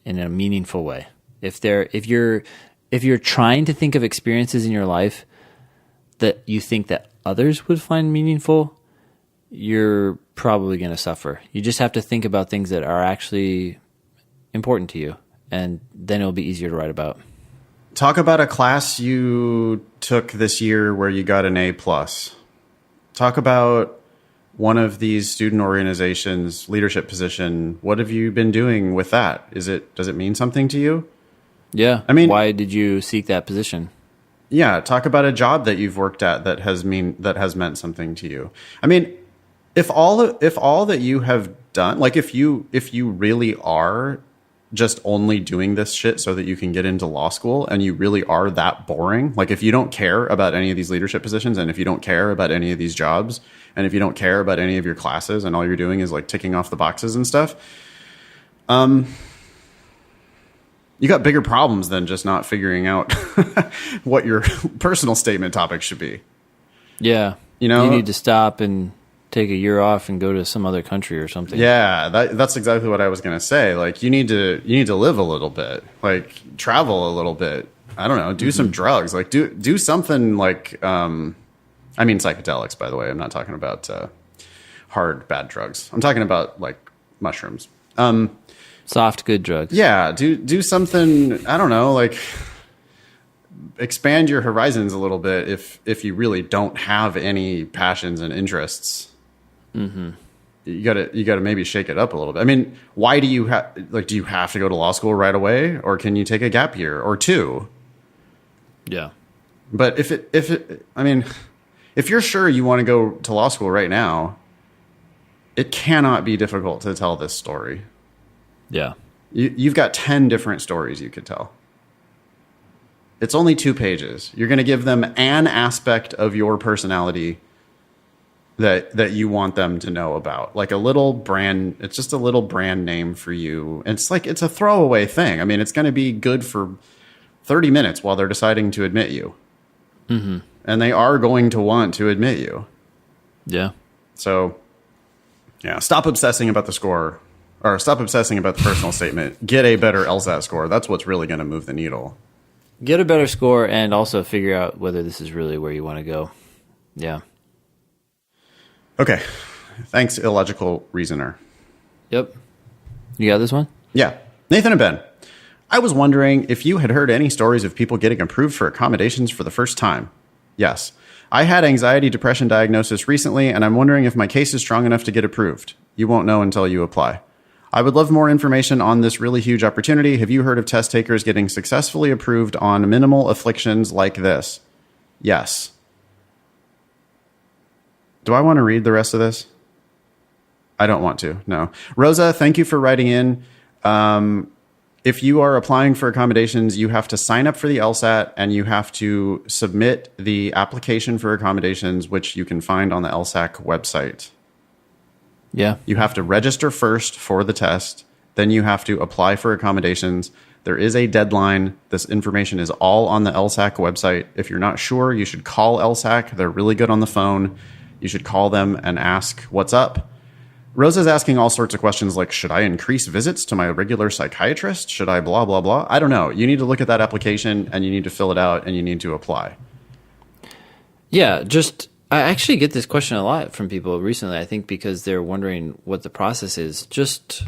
in a meaningful way. If you're trying to think of experiences in your life that you think that others would find meaningful, you're probably going to suffer. You just have to think about things that are actually important to you, and then it'll be easier to write about. Talk about a class you took this year where you got an A+. Talk about one of these student organizations' leadership position. What have you been doing with that? Does it mean something to you? Yeah. I mean, why did you seek that position? Yeah, talk about a job that you've worked at that has meant something to you. I mean, if all that you have done, like if you really are just only doing this shit so that you can get into law school, and you really are that boring, like if you don't care about any of these leadership positions, and if you don't care about any of these jobs, and if you don't care about any of your classes, and all you're doing is like ticking off the boxes and stuff, you got bigger problems than just not figuring out what your personal statement topic should be. Yeah. You know, you need to stop and take a year off and go to some other country or something. Yeah, that's exactly what I was going to say. Like you need to live a little bit, like travel a little bit. I don't know, do some drugs, like do something like, I mean psychedelics, by the way. I'm not talking about hard, bad drugs. I'm talking about like mushrooms. Soft, good drugs. Yeah, do something, I don't know, like expand your horizons a little bit if you really don't have any passions and interests. Mm-hmm. You gotta maybe shake it up a little bit. I mean, why do you do you have to go to law school right away, or can you take a gap year or two? Yeah. But if you're sure you want to go to law school right now, it cannot be difficult to tell this story. Yeah. You've got 10 different stories you could tell. It's only 2 pages. You're going to give them an aspect of your personality that you want them to know about. Like a little brand, it's just a little brand name for you. And it's a throwaway thing. I mean, it's going to be good for 30 minutes while they're deciding to admit you. Mm-hmm. And they are going to want to admit you. Yeah. So, yeah, stop obsessing about the score. Or stop obsessing about the personal statement. Get a better LSAT score. That's what's really going to move the needle. Get a better score and also figure out whether this is really where you want to go. Yeah. Okay. Thanks, illogical reasoner. Yep. You got this one? Yeah. Nathan and Ben. I was wondering if you had heard any stories of people getting approved for accommodations for the first time. Yes. I had anxiety depression diagnosis recently, and I'm wondering if my case is strong enough to get approved. You won't know until you apply. I would love more information on this really huge opportunity. Have you heard of test takers getting successfully approved on minimal afflictions like this? Yes. Do I want to read the rest of this? I don't want to, no. Rosa, thank you for writing in. If you are applying for accommodations, you have to sign up for the LSAT and you have to submit the application for accommodations, which you can find on the LSAC website. Yeah. You have to register first for the test. Then you have to apply for accommodations. There is a deadline. This information is all on the LSAC website. If you're not sure, you should call LSAC. They're really good on the phone. You should call them and ask what's up. Rosa's asking all sorts of questions like, should I increase visits to my regular psychiatrist? Should I blah, blah, blah? I don't know. You need to look at that application and you need to fill it out and you need to apply. Yeah, just I actually get this question a lot from people recently, I think because they're wondering what the process is. Just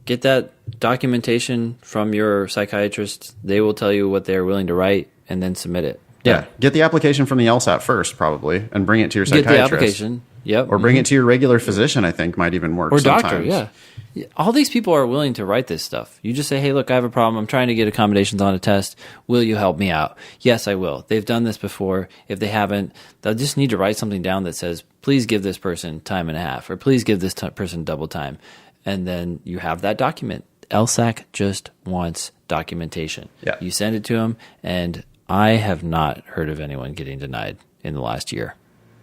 get that documentation from your psychiatrist. They will tell you what they're willing to write and then submit it. Yeah. Get the application from the LSAT first, probably, and bring it to your psychiatrist. Get the application. Yep. Or bring it to your regular physician, I think might even work or sometimes. Doctor, yeah. All these people are willing to write this stuff. You just say, hey, look, I have a problem. I'm trying to get accommodations on a test. Will you help me out? Yes, I will. They've done this before. If they haven't, they'll just need to write something down that says, please give this person time and a half, or please give this person double time. And then you have that document. LSAC just wants documentation. Yeah. You send it to them, and I have not heard of anyone getting denied in the last year.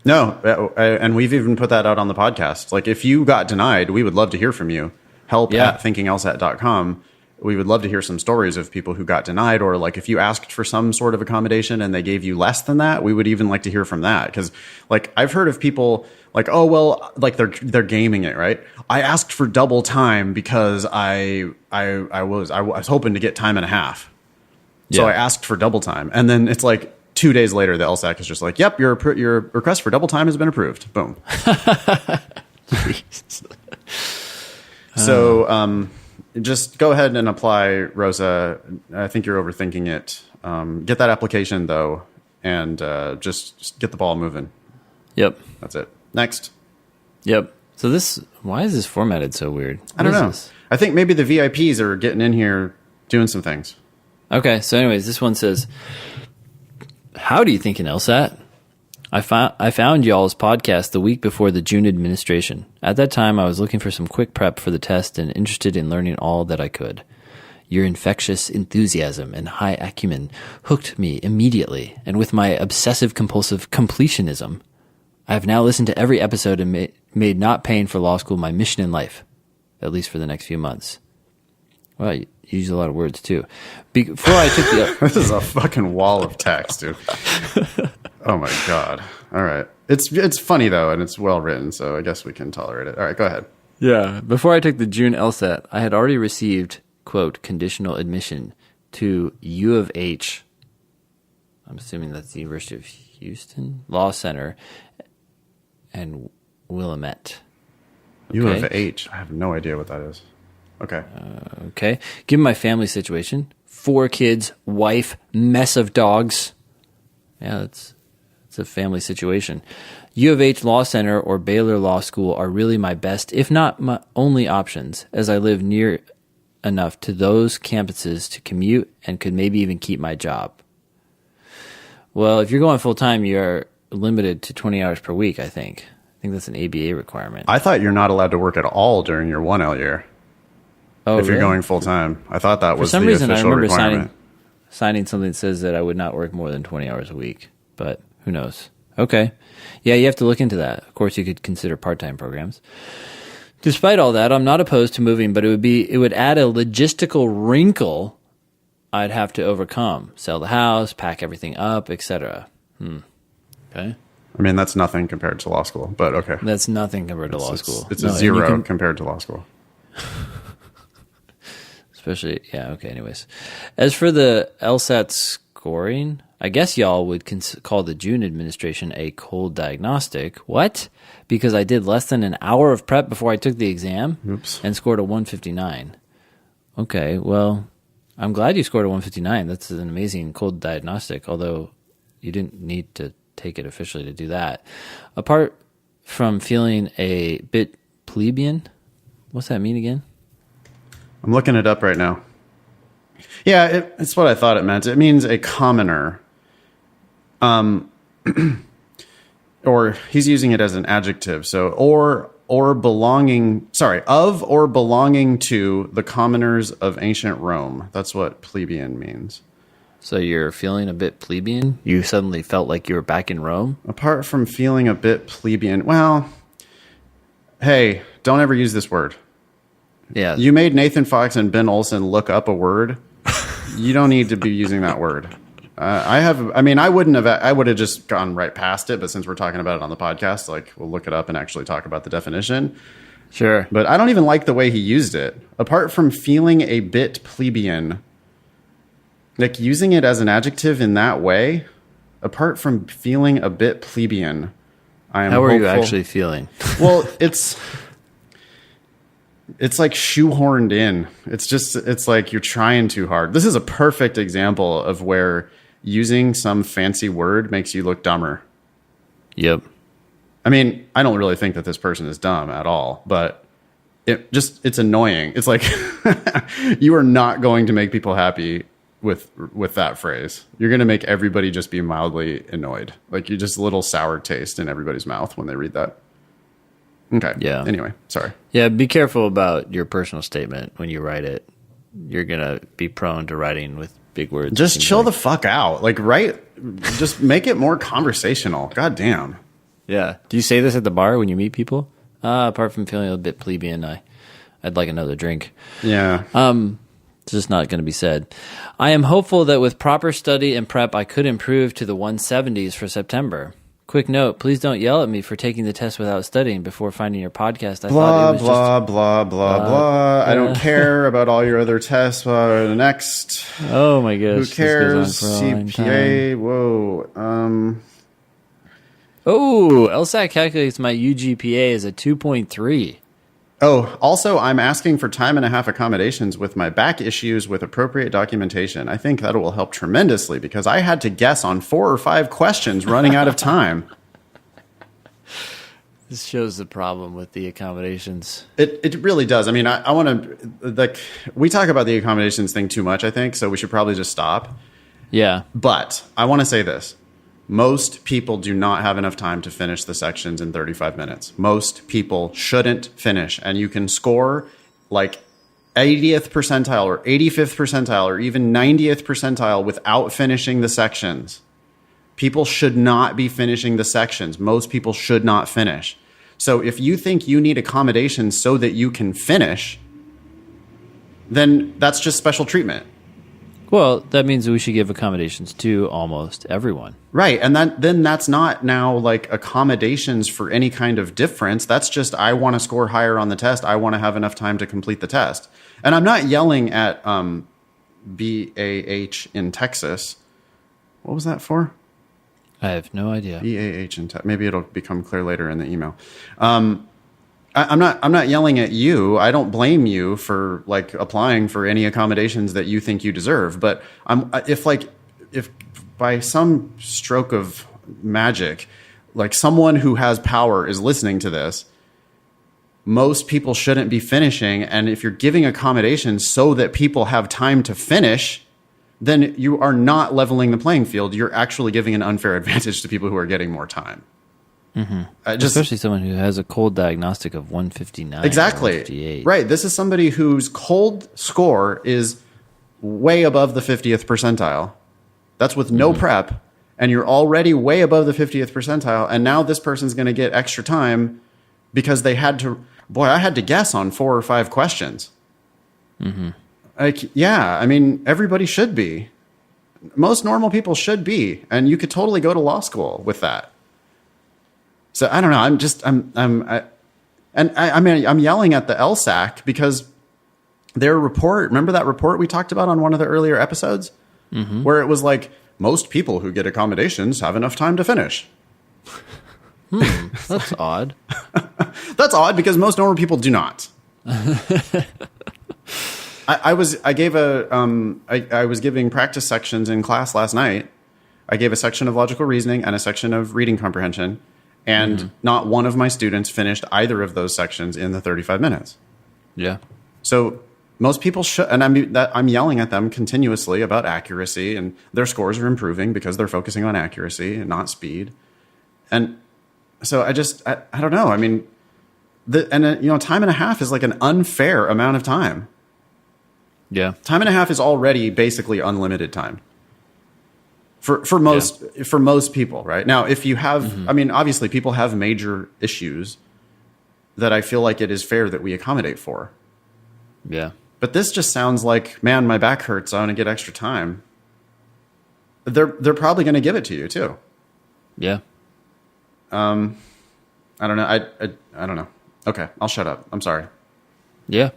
No, and we've even put that out on the podcast. Like, if you got denied, we would love to hear from you. Help at thinkinglsat.com. We would love to hear some stories of people who got denied, or like if you asked for some sort of accommodation and they gave you less than that, we would even like to hear from that. Because like I've heard of people like, oh, well, like they're gaming it, right? I asked for double time because I was hoping to get time and a half. So I asked for double time. And then it's like 2 days later, the LSAC is just like, yep, your request for double time has been approved. Boom. So just go ahead and apply, Rosa. I think you're overthinking it. Get that application, though, and just get the ball moving. Yep. That's it. Next. Yep. So why is this formatted so weird? I don't know. I think maybe the VIPs are getting in here doing some things. Okay. So anyways, this one says, how do you think in LSAT? I found y'all's podcast the week before the June administration. At that time, I was looking for some quick prep for the test and interested in learning all that I could. Your infectious enthusiasm and high acumen hooked me immediately, and with my obsessive-compulsive completionism, I have now listened to every episode and made not paying for law school my mission in life, at least for the next few months. Well, you use a lot of words, too. Before I took the... This is a fucking wall of text, dude. Oh, my God. All right. It's funny, though, and it's well written, so I guess we can tolerate it. All right, go ahead. Yeah. Before I took the June LSAT, I had already received, quote, conditional admission to U.H. I'm assuming that's the University of Houston Law Center and Willamette. Okay. U.H. I have no idea what that is. Okay. Okay. Given my family situation, 4 kids, wife, mess of dogs. Yeah, it's a family situation. U of H Law Center or Baylor Law School are really my best, if not my only options, as I live near enough to those campuses to commute and could maybe even keep my job. Well, if you're going full-time, you're limited to 20 hours per week, I think. I think that's an ABA requirement. I thought you're not allowed to work at all during your 1L year. Oh, if you're going full-time. I thought that was the official requirement. For some reason, I remember signing something that says that I would not work more than 20 hours a week, but who knows? Okay. Yeah, you have to look into that. Of course, you could consider part-time programs. Despite all that, I'm not opposed to moving, but it would add a logistical wrinkle I'd have to overcome. Sell the house, pack everything up, etc. Okay. I mean, that's nothing compared to law school, but okay. That's nothing compared to law school. It's a zero compared to law school. Especially, yeah, okay, anyways. As for the LSAT scoring, I guess y'all would call the June administration a cold diagnostic. What? Because I did less than an hour of prep before I took the exam and scored a 159. Okay, well, I'm glad you scored a 159. That's an amazing cold diagnostic, although you didn't need to take it officially to do that. Apart from feeling a bit plebeian, what's that mean again? I'm looking it up right now. Yeah, it's what I thought it meant. It means a commoner. Or he's using it as an adjective. So, or belonging to the commoners of ancient Rome. That's what plebeian means. So you're feeling a bit plebeian? You suddenly felt like you were back in Rome? Apart from feeling a bit plebeian, well, hey, don't ever use this word. Yeah. You made Nathan Fox and Ben Olsen look up a word. You don't need to be using that word. I would have just gone right past it, but since we're talking about it on the podcast, like, we'll look it up and actually talk about the definition. Sure. But I don't even like the way he used it. Apart from feeling a bit plebeian, like using it as an adjective in that way, apart from feeling a bit plebeian, I am How are you hopeful- actually feeling? Well, it's like shoehorned in. It's like you're trying too hard. This is a perfect example of where using some fancy word makes you look dumber. Yep. I mean, I don't really think that this person is dumb at all, but it's annoying. It's like you are not going to make people happy with that phrase. You're going to make everybody just be mildly annoyed. Like you just a little sour taste in everybody's mouth when they read that. Okay. Yeah. Anyway, sorry. Yeah, be careful about your personal statement when you write it. You're going to be prone to writing with big words. Just chill the fuck out. Like, just make it more conversational. God damn. Yeah. Do you say this at the bar when you meet people? Apart from feeling a bit plebeian, I'd like another drink. Yeah. It's just not going to be said. I am hopeful that with proper study and prep, I could improve to the 170s for September. Quick note, please don't yell at me for taking the test without studying before finding your podcast. I thought it was blah, blah. I don't care about all your other tests. Next. Oh my gosh. Who cares? CPA. Whoa. Oh, LSAC calculates my UGPA as a 2.3. Oh, also, I'm asking for time and a half accommodations with my back issues with appropriate documentation. I think that will help tremendously because I had to guess on 4 or 5 questions running out of time. This shows the problem with the accommodations. It really does. I mean, I want to, like, we talk about the accommodations thing too much, I think, so we should probably just stop. Yeah. But I want to say this. Most people do not have enough time to finish the sections in 35 minutes. Most people shouldn't finish. And you can score like 80th percentile or 85th percentile or even 90th percentile without finishing the sections. People should not be finishing the sections. Most people should not finish. So if you think you need accommodations so that you can finish, then that's just special treatment. Well, that means we should give accommodations to almost everyone. Right. And then that's not now like accommodations for any kind of difference. That's just, I want to score higher on the test. I want to have enough time to complete the test. And I'm not yelling at B.A.H. in Texas. What was that for? I have no idea. B.A.H. in Texas. Maybe it'll become clear later in the email. I'm not yelling at you. I don't blame you for like applying for any accommodations that you think you deserve. But if by some stroke of magic, like someone who has power is listening to this, most people shouldn't be finishing. And if you're giving accommodations so that people have time to finish, then you are not leveling the playing field. You're actually giving an unfair advantage to people who are getting more time. Mm-hmm. Especially someone who has a cold diagnostic of 159. Exactly. 158. Right. This is somebody whose cold score is way above the 50th percentile. That's with no prep. And you're already way above the 50th percentile. And now this person's going to get extra time because they had to, I had to guess on 4 or 5 questions. Mm-hmm. Like, yeah, I mean, everybody should be. Most normal people should be. And you could totally go to law school with that. So I don't know. I'm yelling at the LSAC because their report. Remember that report we talked about on one of the earlier episodes, where it was like most people who get accommodations have enough time to finish. That's odd. That's odd because most normal people do not. I was giving practice sections in class last night. I gave a section of logical reasoning and a section of reading comprehension. And not one of my students finished either of those sections in the 35 minutes. Yeah. So most people should, and I'm yelling at them continuously about accuracy, and their scores are improving because they're focusing on accuracy and not speed. And so I don't know. I mean, time and a half is like an unfair amount of time. Yeah. Time and a half is already basically unlimited time. For most people, right? Now, if you have, I mean, obviously people have major issues that I feel like it is fair that we accommodate for. Yeah. But this just sounds like, man, my back hurts. I want to get extra time. They're probably going to give it to you too. Yeah. I don't know. I don't know. Okay, I'll shut up. I'm sorry. Yeah.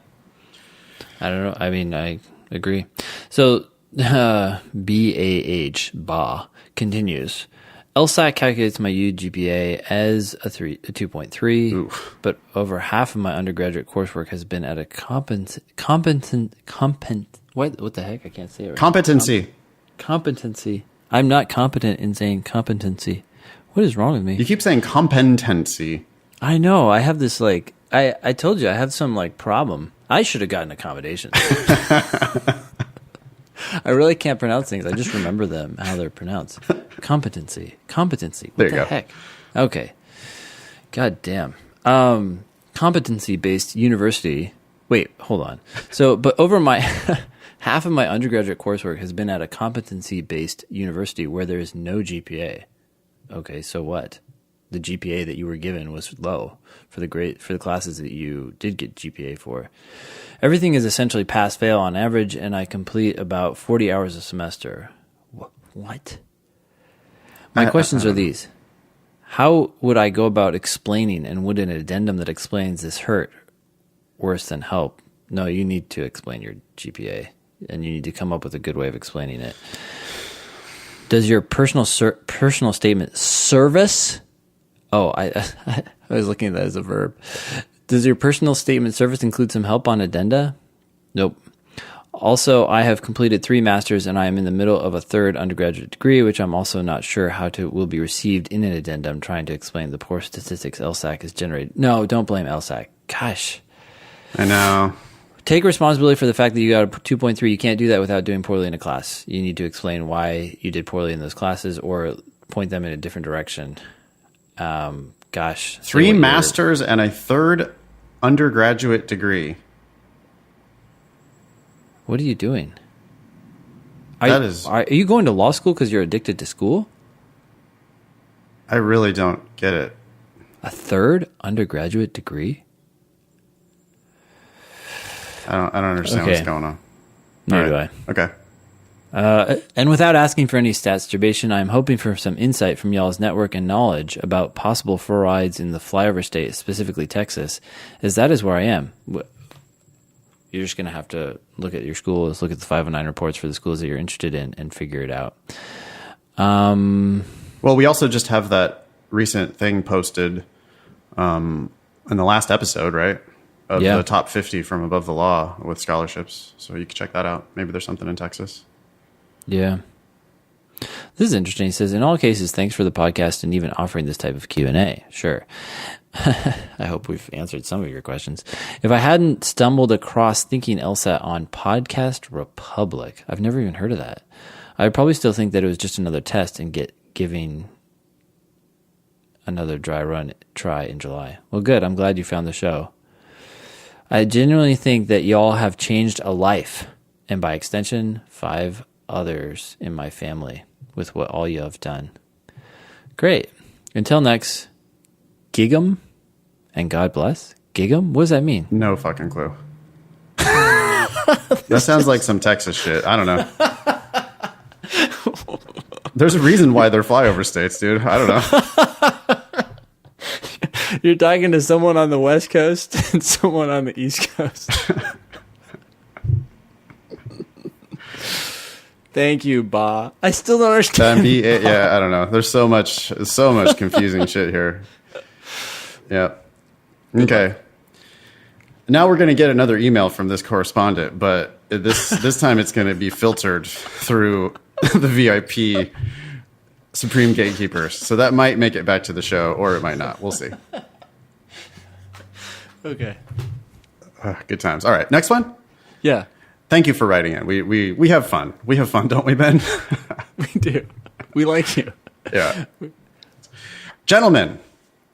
I don't know. I mean, I agree. So B.A.H. Ba continues. LSAC calculates my UGPA as a 2.3, Oof. but over half of my undergraduate coursework has been at a what the heck? I can't say it right. Competency. Competency. I'm not competent in saying competency. What is wrong with me? You keep saying competency. I know. I have this like I told you I have some like problem. I should have gotten accommodations. I really can't pronounce things. I just remember them, how they're pronounced. Competency. What there you the go. heck? Okay. God damn. Competency-based university. Wait, hold on. So, but over my half of my undergraduate coursework has been at a competency-based university where there is no GPA. Okay, so what? The GPA that you were given was low for the classes that you did get GPA for. Everything is essentially pass-fail on average, and I complete about 40 hours a semester. What? My questions are these. How would I go about explaining, and would an addendum that explains this hurt worse than help? No, you need to explain your GPA, and you need to come up with a good way of explaining it. Does your personal statement service... Oh, I was looking at that as a verb. Does your personal statement service include some help on addenda? Nope. Also, I have completed 3 masters and I am in the middle of a 3rd undergraduate degree, which I'm also not sure how will be received in an addendum, trying to explain the poor statistics LSAC has generated. No, don't blame LSAC. Gosh. I know. Take responsibility for the fact that you got a 2.3. You can't do that without doing poorly in a class. You need to explain why you did poorly in those classes or point them in a different direction. Gosh. 3 masters and a 3rd undergraduate degree. What are you doing? Are you going to law school because you're addicted to school? I really don't get it. A 3rd undergraduate degree? I don't understand what's going on. Neither do I. Okay. And without asking for any stats I'm hoping for some insight from y'all's network and knowledge about possible fluorides in the flyover state, specifically Texas, as that is where I am. You're just going to have to look at your schools, look at the 509 reports for the schools that you're interested in, and figure it out. Well, we also just have that recent thing posted in the last episode, right? Of the top 50 from above the law with scholarships. So you can check that out. Maybe there's something in Texas. Yeah. This is interesting. He says, in all cases, thanks for the podcast and even offering this type of Q&A. Sure. I hope we've answered some of your questions. If I hadn't stumbled across Thinking LSAT on Podcast Republic, I've never even heard of that, I'd probably still think that it was just another test and giving another dry run try in July. Well, good. I'm glad you found the show. I genuinely think that y'all have changed a life, and by extension, 5 others in my family with what all you have done. Great. Until next, gig'em and God bless. Gig'em? What does that mean? No fucking clue. That sounds like some Texas shit. I don't know. There's a reason why they're flyover states, dude. I don't know. You're talking to someone on the West Coast and someone on the East Coast. Thank you, Ba. I still don't understand. Yeah, I don't know. There's so much confusing shit here. Yeah. Okay. Now we're going to get another email from this correspondent, but this time it's going to be filtered through the VIP Supreme Gatekeepers. So that might make it back to the show, or it might not. We'll see. Okay. Good times. All right. Next one. Yeah. Thank you for writing in. We have fun. We have fun, don't we, Ben? We do. We like you. Yeah. Gentlemen,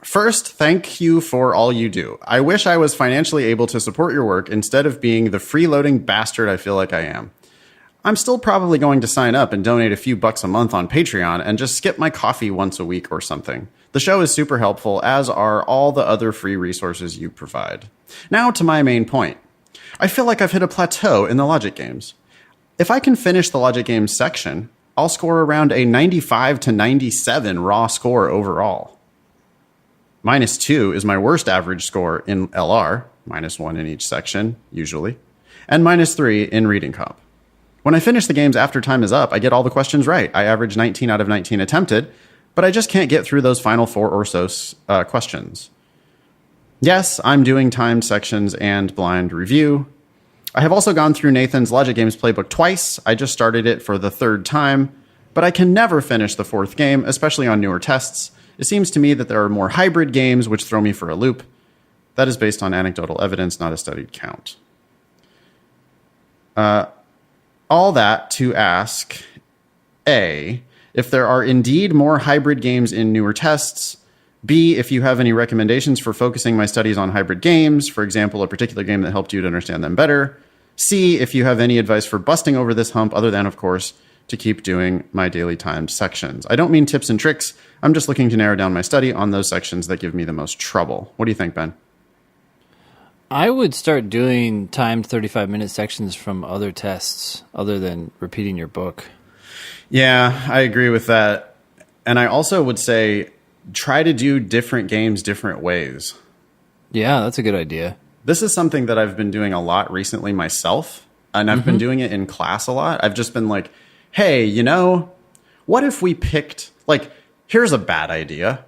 first, thank you for all you do. I wish I was financially able to support your work instead of being the freeloading bastard I feel like I am. I'm still probably going to sign up and donate a few bucks a month on Patreon and just skip my coffee once a week or something. The show is super helpful, as are all the other free resources you provide. Now to my main point. I feel like I've hit a plateau in the logic games. If I can finish the logic games section, I'll score around a 95 to 97 raw score overall. -2 is my worst average score in LR, -1 in each section, usually, and -3 in reading comp. When I finish the games after time is up, I get all the questions right. I average 19 out of 19 attempted, but I just can't get through those final 4 or so questions. Yes, I'm doing timed sections and blind review. I have also gone through Nathan's Logic Games playbook twice. I just started it for the 3rd time, but I can never finish the 4th game, especially on newer tests. It seems to me that there are more hybrid games which throw me for a loop. That is based on anecdotal evidence, not a studied count. All that to ask, A, if there are indeed more hybrid games in newer tests. B, if you have any recommendations for focusing my studies on hybrid games, for example, a particular game that helped you to understand them better. C, if you have any advice for busting over this hump other than, of course, to keep doing my daily timed sections. I don't mean tips and tricks. I'm just looking to narrow down my study on those sections that give me the most trouble. What do you think, Ben? I would start doing timed 35-minute sections from other tests other than repeating your book. Yeah, I agree with that. And I also would say try to do different games different ways. Yeah, that's a good idea. This is something that I've been doing a lot recently myself, and I've been doing it in class a lot. I've just been like, hey, what if we picked, here's a bad idea.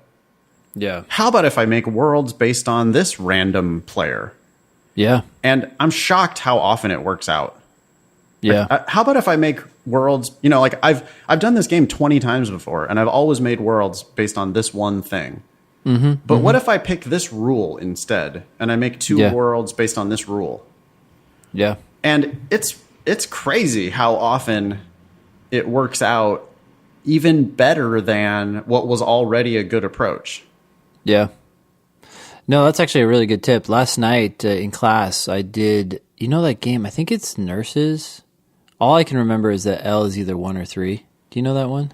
Yeah. How about if I make worlds based on this random player? Yeah. And I'm shocked how often it works out. Yeah. How about if I make worlds, I've done this game 20 times before, and I've always made worlds based on this one thing. But what if I pick this rule instead, and I make 2 worlds based on this rule? Yeah. And it's crazy how often it works out even better than what was already a good approach. Yeah. No, that's actually a really good tip. Last night in class, I did, that game? I think it's Nurses. All I can remember is that L is either 1 or 3. Do you know that one?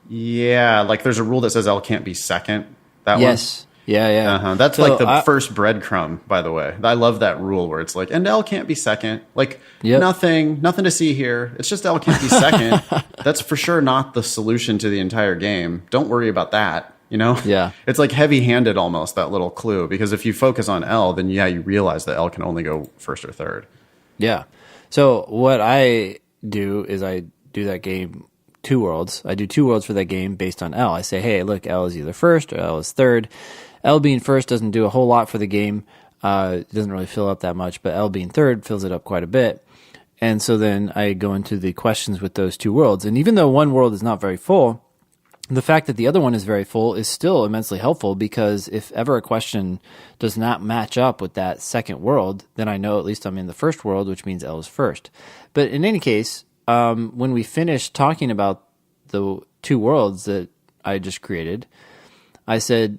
Yeah, there's a rule that says L can't be second. That yes. One? Yeah. That's the first breadcrumb, by the way. I love that rule where it's and L can't be second. Nothing to see here. It's just L can't be second. That's for sure not the solution to the entire game. Don't worry about that. Yeah. It's heavy-handed almost, that little clue, because if you focus on L, then you realize that L can only go first or third. Yeah. So what I do is I do that game 2 worlds. I do 2 worlds for that game based on L. I say, hey, look, L is either first or L is third. L being first doesn't do a whole lot for the game. It doesn't really fill up that much, but L being third fills it up quite a bit. And so then I go into the questions with those 2 worlds. And even though one world is not very full, the fact that the other one is very full is still immensely helpful, because if ever a question does not match up with that second world, then I know at least I'm in the first world, which means L is first. But in any case, when we finished talking about the 2 worlds that I just created, I said,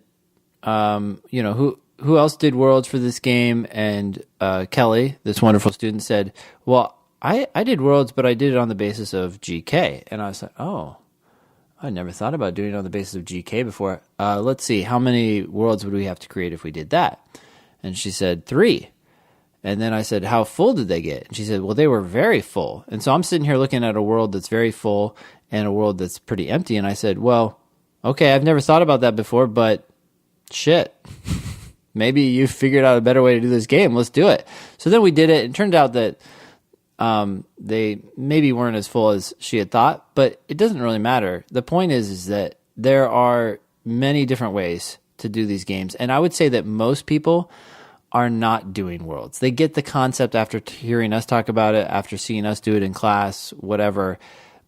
who else did worlds for this game? And Kelly, this wonderful student, said, well, I did worlds, but I did it on the basis of GK. And I was like, oh, I never thought about doing it on the basis of GK before. Let's see, how many worlds would we have to create if we did that? And she said 3. And then I said, how full did they get? And she said, well, they were very full. And so I'm sitting here looking at a world that's very full and a world that's pretty empty. And I said, well, okay, I've never thought about that before, but shit, maybe you figured out a better way to do this game. Let's do it. So then we did it. It turned out that they maybe weren't as full as she had thought, but it doesn't really matter. The point is that there are many different ways to do these games. And I would say that most people are not doing worlds. They get the concept after hearing us talk about it, after seeing us do it in class, whatever,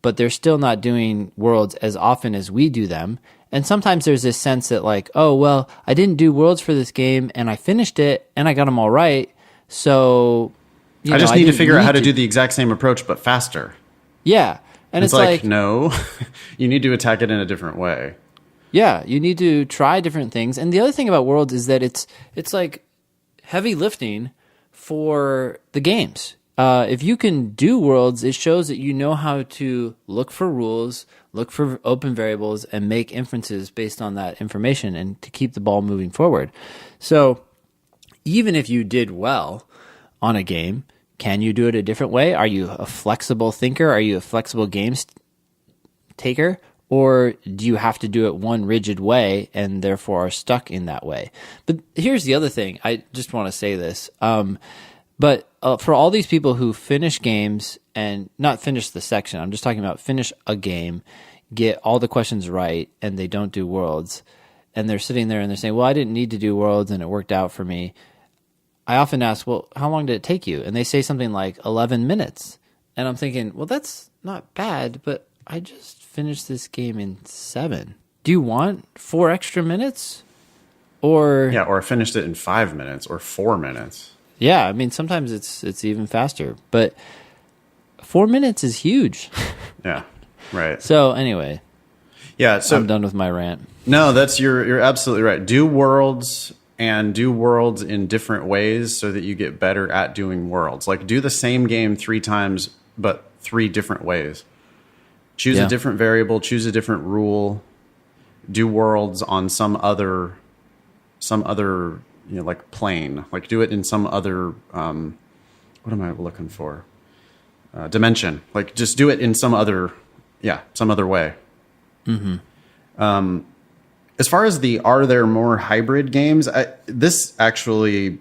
but they're still not doing worlds as often as we do them. And sometimes there's this sense that oh, well, I didn't do worlds for this game and I finished it and I got them all right. So I just need to figure out how to do the exact same approach, but faster. Yeah. And it's no, you need to attack it in a different way. Yeah. You need to try different things. And the other thing about worlds is that it's heavy lifting for the games. If you can do worlds, it shows that you know how to look for rules, look for open variables, and make inferences based on that information and to keep the ball moving forward. So even if you did well on a game, can you do it a different way? Are you a flexible thinker? Are you a flexible games taker? Or do you have to do it one rigid way and therefore are stuck in that way? But here's the other thing. I just want to say this. But for all these people who finish games and not finish the section, I'm just talking about finish a game, get all the questions right and they don't do worlds, and they're sitting there and they're saying, well, I didn't need to do worlds and it worked out for me. I often ask, well, how long did it take you? And they say something like 11 minutes. And I'm thinking, well, that's not bad, but I just finished this game in 7. Do you want 4 extra minutes? Or I finished it in 5 minutes or 4 minutes. Yeah, I mean, sometimes it's even faster, but 4 minutes is huge. Yeah, right. So anyway, yeah, so I'm done with my rant. No, you're absolutely right. Do worlds in different ways so that you get better at doing worlds. Like do the same game 3 times, but 3 different ways. Choose a different variable, choose a different rule, do worlds on some other like plane, like do it in some other what am I looking for, dimension, like just do it in some other way. As far as are there more hybrid games, this actually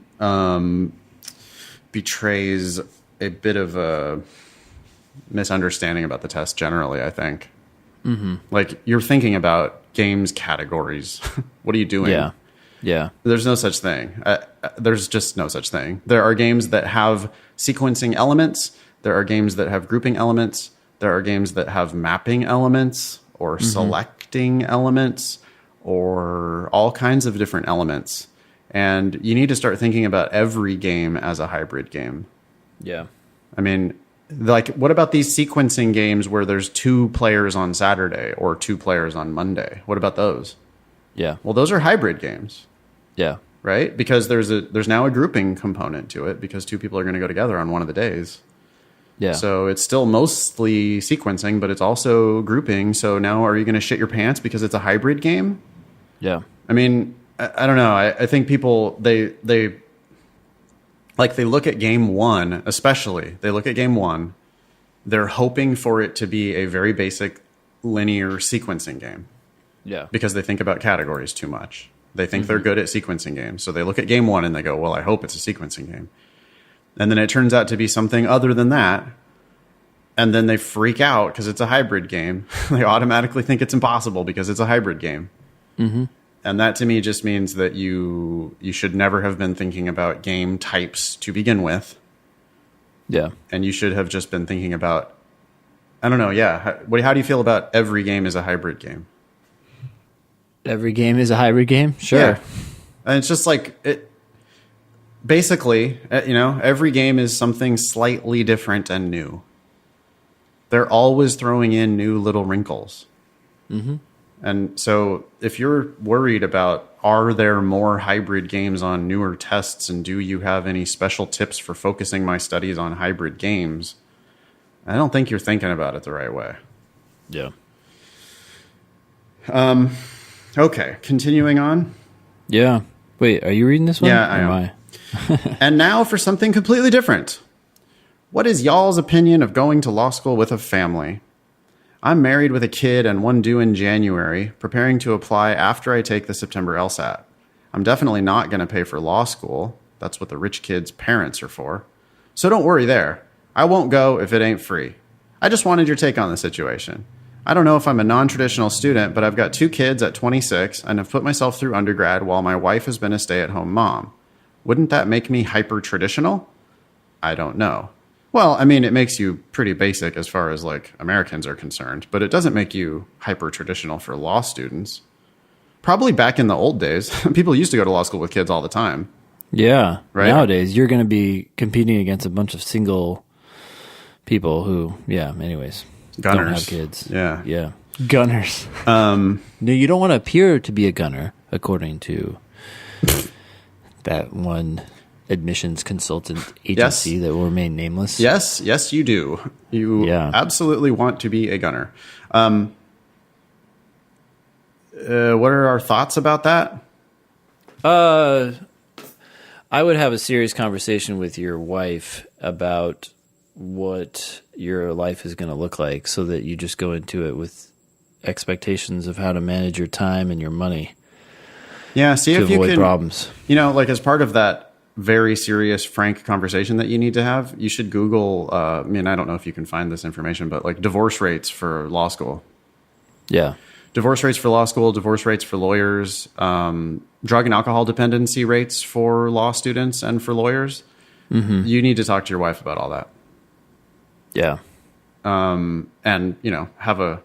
betrays a bit of a misunderstanding about the test generally, I think. Like you're thinking about games categories. What are you doing? Yeah. There's no such thing. There's just no such thing. There are games that have sequencing elements. There are games that have grouping elements. There are games that have mapping elements or selecting elements or all kinds of different elements. And you need to start thinking about every game as a hybrid game. Yeah. I mean, like, what about these sequencing games where there's 2 players on Saturday or 2 players on Monday? What about those? Yeah. Well, those are hybrid games. Yeah. Right? Because there's now a grouping component to it because 2 people are going to go together on one of the days. Yeah. So it's still mostly sequencing, but it's also grouping. So now are you going to shit your pants because it's a hybrid game? Yeah. I mean, I don't know. I think people, they look at game 1, especially. They look at game 1. They're hoping for it to be a very basic linear sequencing game. Yeah. Because they think about categories too much. They think they're good at sequencing games. So they look at game 1 and they go, well, I hope it's a sequencing game. And then it turns out to be something other than that. And then they freak out because it's a hybrid game. They automatically think it's impossible because it's a hybrid game. And that to me just means that you should never have been thinking about game types to begin with. Yeah. And you should have just been thinking about, I don't know, how do you feel about every game is a hybrid game? Every game is a hybrid game? Sure. Yeah. And it's just like, basically, every game is something slightly different and new. They're always throwing in new little wrinkles. And so if you're worried about, are there more hybrid games on newer tests, and do you have any special tips for focusing my studies on hybrid games, I don't think you're thinking about it the right way. Yeah. Okay, continuing on. Yeah. Wait, are you reading this one? Yeah, I am. And now for something completely different. What is y'all's opinion of going to law school with a family? I'm married with a kid and one due in January, preparing to apply after I take the September LSAT. I'm definitely not going to pay for law school. That's what the rich kids' parents are for. So don't worry there. I won't go if it ain't free. I just wanted your take on the situation. I don't know if I'm a non-traditional student, but I've got 2 kids at 26 and have put myself through undergrad while my wife has been a stay-at-home mom. Wouldn't that make me hyper-traditional? I don't know. Well, I mean, it makes you pretty basic as far as, like, Americans are concerned, but it doesn't make you hyper-traditional for law students. Probably back in the old days, people used to go to law school with kids all the time. Yeah. Right? Nowadays, you're going to be competing against a bunch of single people who, anyways, Gunners. don't have kids. Yeah. Yeah. Gunners. No, you don't want to appear to be a gunner, according to that one admissions consultant agency that will remain nameless. Yes, you do. You absolutely want to be a gunner. What are our thoughts about that? I would have a serious conversation with your wife about what your life is going to look like so that you just go into it with expectations of how to manage your time and your money. Yeah, see to if you avoid can, problems. Like as part of that very serious, frank conversation that you need to have, you should Google, I don't know if you can find this information, but like divorce rates for law school. Yeah. Divorce rates for law school, divorce rates for lawyers, drug and alcohol dependency rates for law students and for lawyers. Mm-hmm. You need to talk to your wife about all that. Yeah. And, have a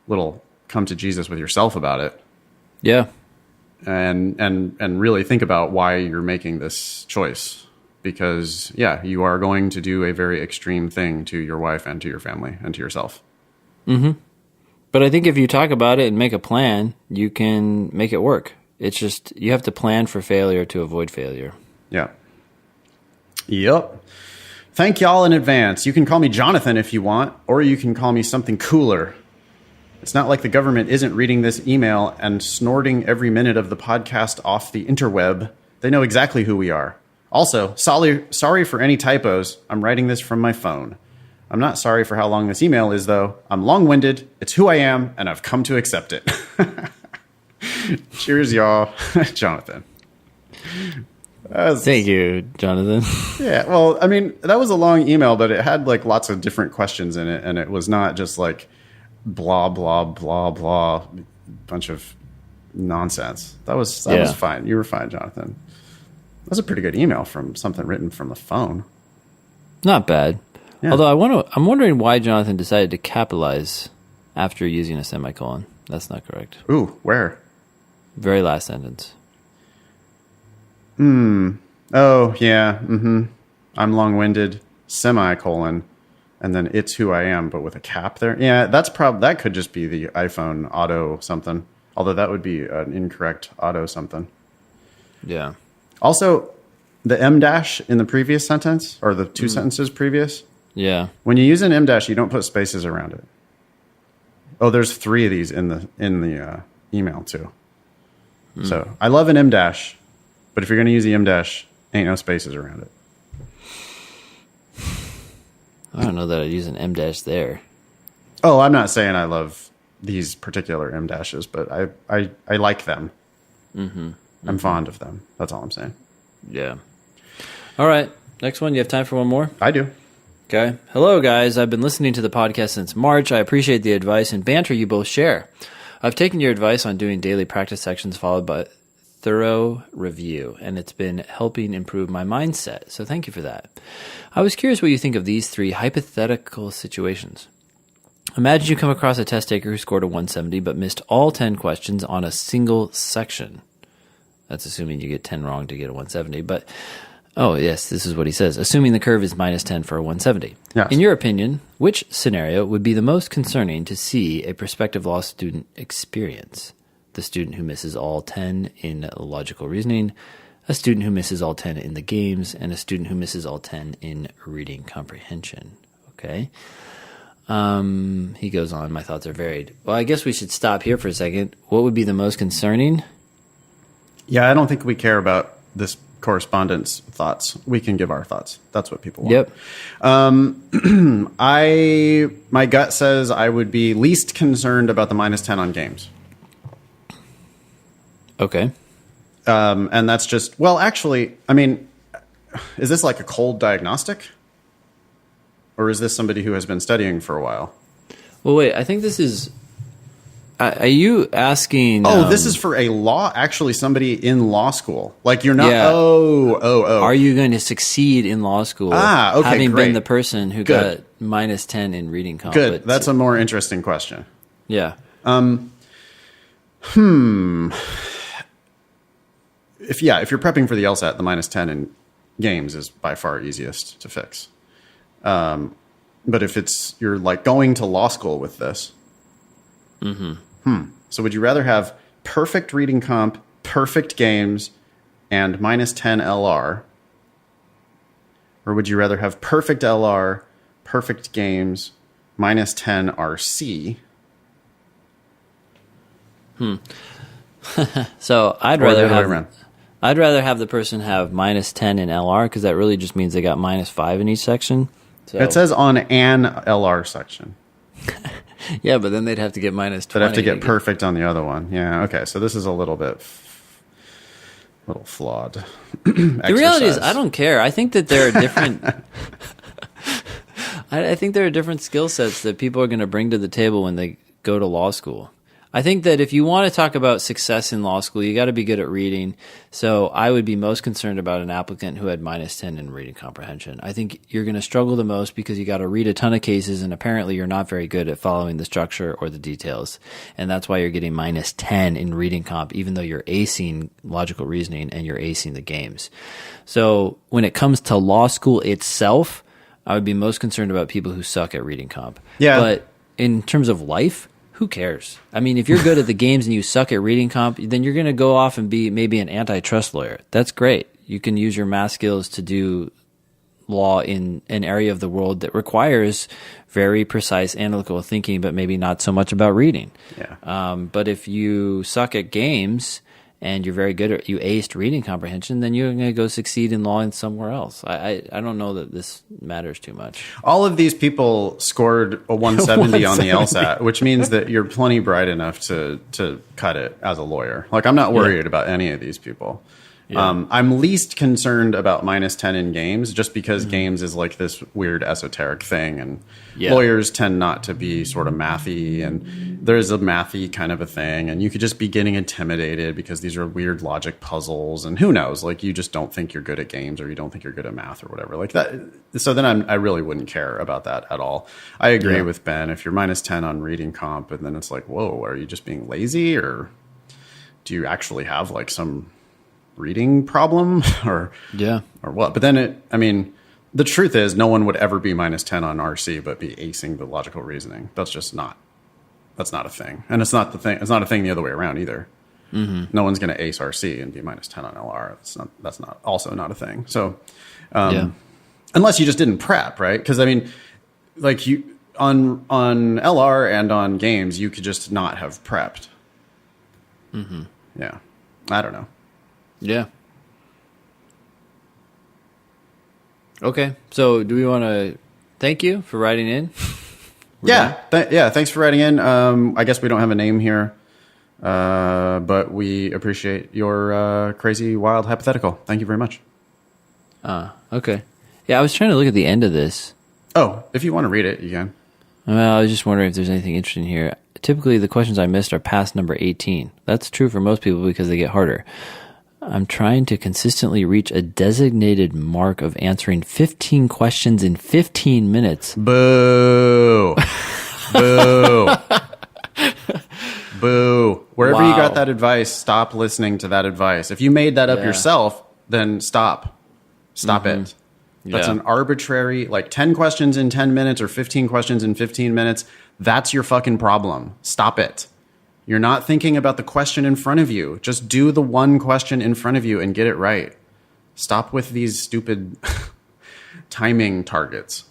little come to Jesus with yourself about it. Yeah. And really think about why you're making this choice. Because, you are going to do a very extreme thing to your wife and to your family and to yourself. Mm-hmm. But I think if you talk about it and make a plan, you can make it work. It's just you have to plan for failure to avoid failure. Yeah. Yep. Thank y'all in advance. You can call me Jonathan if you want, or you can call me something cooler. It's not like the government isn't reading this email and snorting every minute of the podcast off the interweb. They know exactly who we are. Also, sorry for any typos. I'm writing this from my phone. I'm not sorry for how long this email is, though. I'm long-winded. It's who I am, and I've come to accept it. Cheers, y'all. Jonathan. Thank you, Jonathan. Yeah, well, I mean, that was a long email, but it had like lots of different questions in it, and it was not just like blah, blah, blah, blah, bunch of nonsense. That was fine. You were fine, Jonathan. That was a pretty good email from something written from the phone. Not bad. Yeah. Although I'm wondering why Jonathan decided to capitalize after using a semicolon. That's not correct. Ooh, where? Very last sentence. Oh, yeah. Mm-hmm. I'm long-winded, semicolon, and then it's who I am, but with a cap there. Yeah, that could just be the iPhone auto something. Although that would be an incorrect auto something. Yeah. Also, the M dash in the previous sentence, or the two sentences previous. Yeah. When you use an M dash, you don't put spaces around it. Oh, there's 3 of these in the email too. So I love an M dash, but if you're going to use the M dash, ain't no spaces around it. I don't know that I'd use an M dash there. Oh, I'm not saying I love these particular M dashes, but I like them. Mm-hmm. I'm fond of them. That's all I'm saying. Yeah. All right. Next one. You have time for one more? I do. Okay. Hello, guys. I've been listening to the podcast since March. I appreciate the advice and banter you both share. I've taken your advice on doing daily practice sections followed by thorough review, and it's been helping improve my mindset. So thank you for that. I was curious what you think of these 3 hypothetical situations. Imagine you come across a test taker who scored a 170 but missed all 10 questions on a single section. That's assuming you get 10 wrong to get a 170, but oh, yes, this is what he says. Assuming the curve is minus 10 for a 170. Yes. In your opinion, which scenario would be the most concerning to see a prospective law student experience? The student who misses all 10 in logical reasoning, a student who misses all 10 in the games, and a student who misses all 10 in reading comprehension. Okay. He goes on, my thoughts are varied. Well, I guess we should stop here for a second. What would be the most concerning? Yeah, I don't think we care about this correspondence thoughts. We can give our thoughts. That's what people want. Yep. My gut says I would be least concerned about the minus 10 on games. Okay. And that's just, well, actually, I mean, is this like a cold diagnostic? Or is this somebody who has been studying for a while? Well, wait, I think this is... Are you asking... Oh, this is for actually somebody in law school. Like you're not... Yeah. Oh. Are you going to succeed in law school? Okay, having great. been the person who got minus 10 in reading comp. Good. That's a more interesting question. Yeah. If you're prepping for the LSAT, the minus 10 in games is by far easiest to fix. But if you're like going to law school with this... So would you rather have perfect reading comp, perfect games, and minus 10 LR? Or would you rather have perfect LR, perfect games, minus 10 RC? So I'd rather have the person have minus 10 in LR because that really just means they got minus 5 in each section. So. It says on an LR section. Yeah, but then they'd have to get minus 20. They'd have to get perfect on the other one. Yeah, okay. So this is a little flawed. The reality is I don't care. I think that there are different... I think there are different skill sets that people are going to bring to the table when they go to law school. I think that if you want to talk about success in law school, you got to be good at reading. So I would be most concerned about an applicant who had -10 in reading comprehension. I think you're going to struggle the most because you got to read a ton of cases, and apparently you're not very good at following the structure or the details. And that's why you're getting -10 in reading comp, even though you're acing logical reasoning and you're acing the games. So when it comes to law school itself, I would be most concerned about people who suck at reading comp. Yeah. But in terms of life, who cares? I mean, if you're good at the games and you suck at reading comp, then you're going to go off and be maybe an antitrust lawyer. That's great. You can use your math skills to do law in an area of the world that requires very precise analytical thinking, but maybe not so much about reading. Yeah. But if you suck at games and you're very good at, you aced reading comprehension, then you're going to go succeed in law in somewhere else. I don't know that this matters too much. All of these people scored a 170 on the LSAT, which means that you're plenty bright enough to cut it as a lawyer. Like, I'm not worried about any of these people. Yeah. I'm least concerned about -10 in games, just because games is like this weird esoteric thing, and lawyers tend not to be sort of mathy, and there's a mathy kind of a thing, and you could just be getting intimidated because these are weird logic puzzles, and who knows, like, you just don't think you're good at games, or you don't think you're good at math or whatever like that. So then I really wouldn't care about that at all. I agree with Ben. If you're -10 on reading comp, and then it's like, whoa, are you just being lazy, or do you actually have like some reading problem or what? But then the truth is, no one would ever be -10 on RC but be acing the logical reasoning. That's not a thing. And it's not a thing the other way around either. No one's going to ace RC and be -10 on LR. That's also not a thing. So unless you just didn't prep, right? Because I mean, like, you on LR and on games, you could just not have prepped. Yeah, I don't know. Yeah. Okay. So do we want to thank you for writing in? Thanks for writing in. I guess we don't have a name here, but we appreciate your crazy, wild hypothetical. Thank you very much. Okay. Yeah, I was trying to look at the end of this. Oh, if you want to read it, you can. Well, I was just wondering if there's anything interesting here. Typically, the questions I missed are past number 18. That's true for most people because they get harder. I'm trying to consistently reach a designated mark of answering 15 questions in 15 minutes. Boo. Boo. Boo. Wherever you got that advice, stop listening to that advice. If you made that up yourself, then stop. Stop it. That's an arbitrary, like 10 questions in 10 minutes or 15 questions in 15 minutes. That's your fucking problem. Stop it. You're not thinking about the question in front of you. Just do the one question in front of you and get it right. Stop with these stupid timing targets.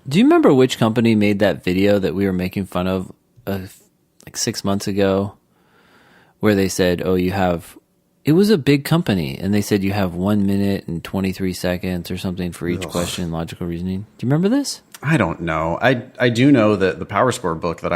Do you remember which company made that video that we were making fun of like 6 months ago, where they said, it was a big company, and they said you have 1 minute and 23 seconds or something for each question in logical reasoning. Do you remember this? I don't know. I do know that the Power Score book that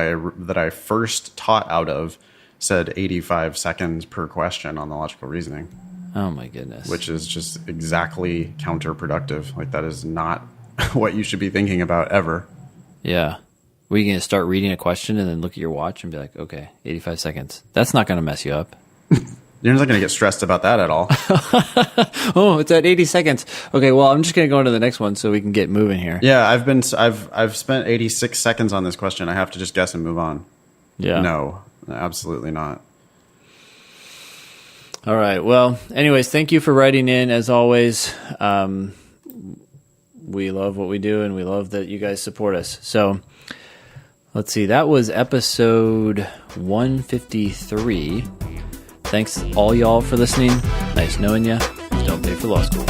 I first taught out of said 85 seconds per question on the logical reasoning. Oh my goodness. Which is just exactly counterproductive. Like, that is not what you should be thinking about ever. Yeah. Were you going to start reading a question and then look at your watch and be like, okay, 85 seconds. That's not going to mess you up. You're not going to get stressed about that at all. Oh, it's at 80 seconds. Okay, well, I'm just going to go into the next one so we can get moving here. Yeah, I've spent 86 seconds on this question. I have to just guess and move on. Yeah. No, absolutely not. All right. Well, anyways, thank you for writing in, as always. We love what we do, and we love that you guys support us. So let's see. That was episode 153. Thanks all y'all for listening. Nice knowing you. Don't pay for law school.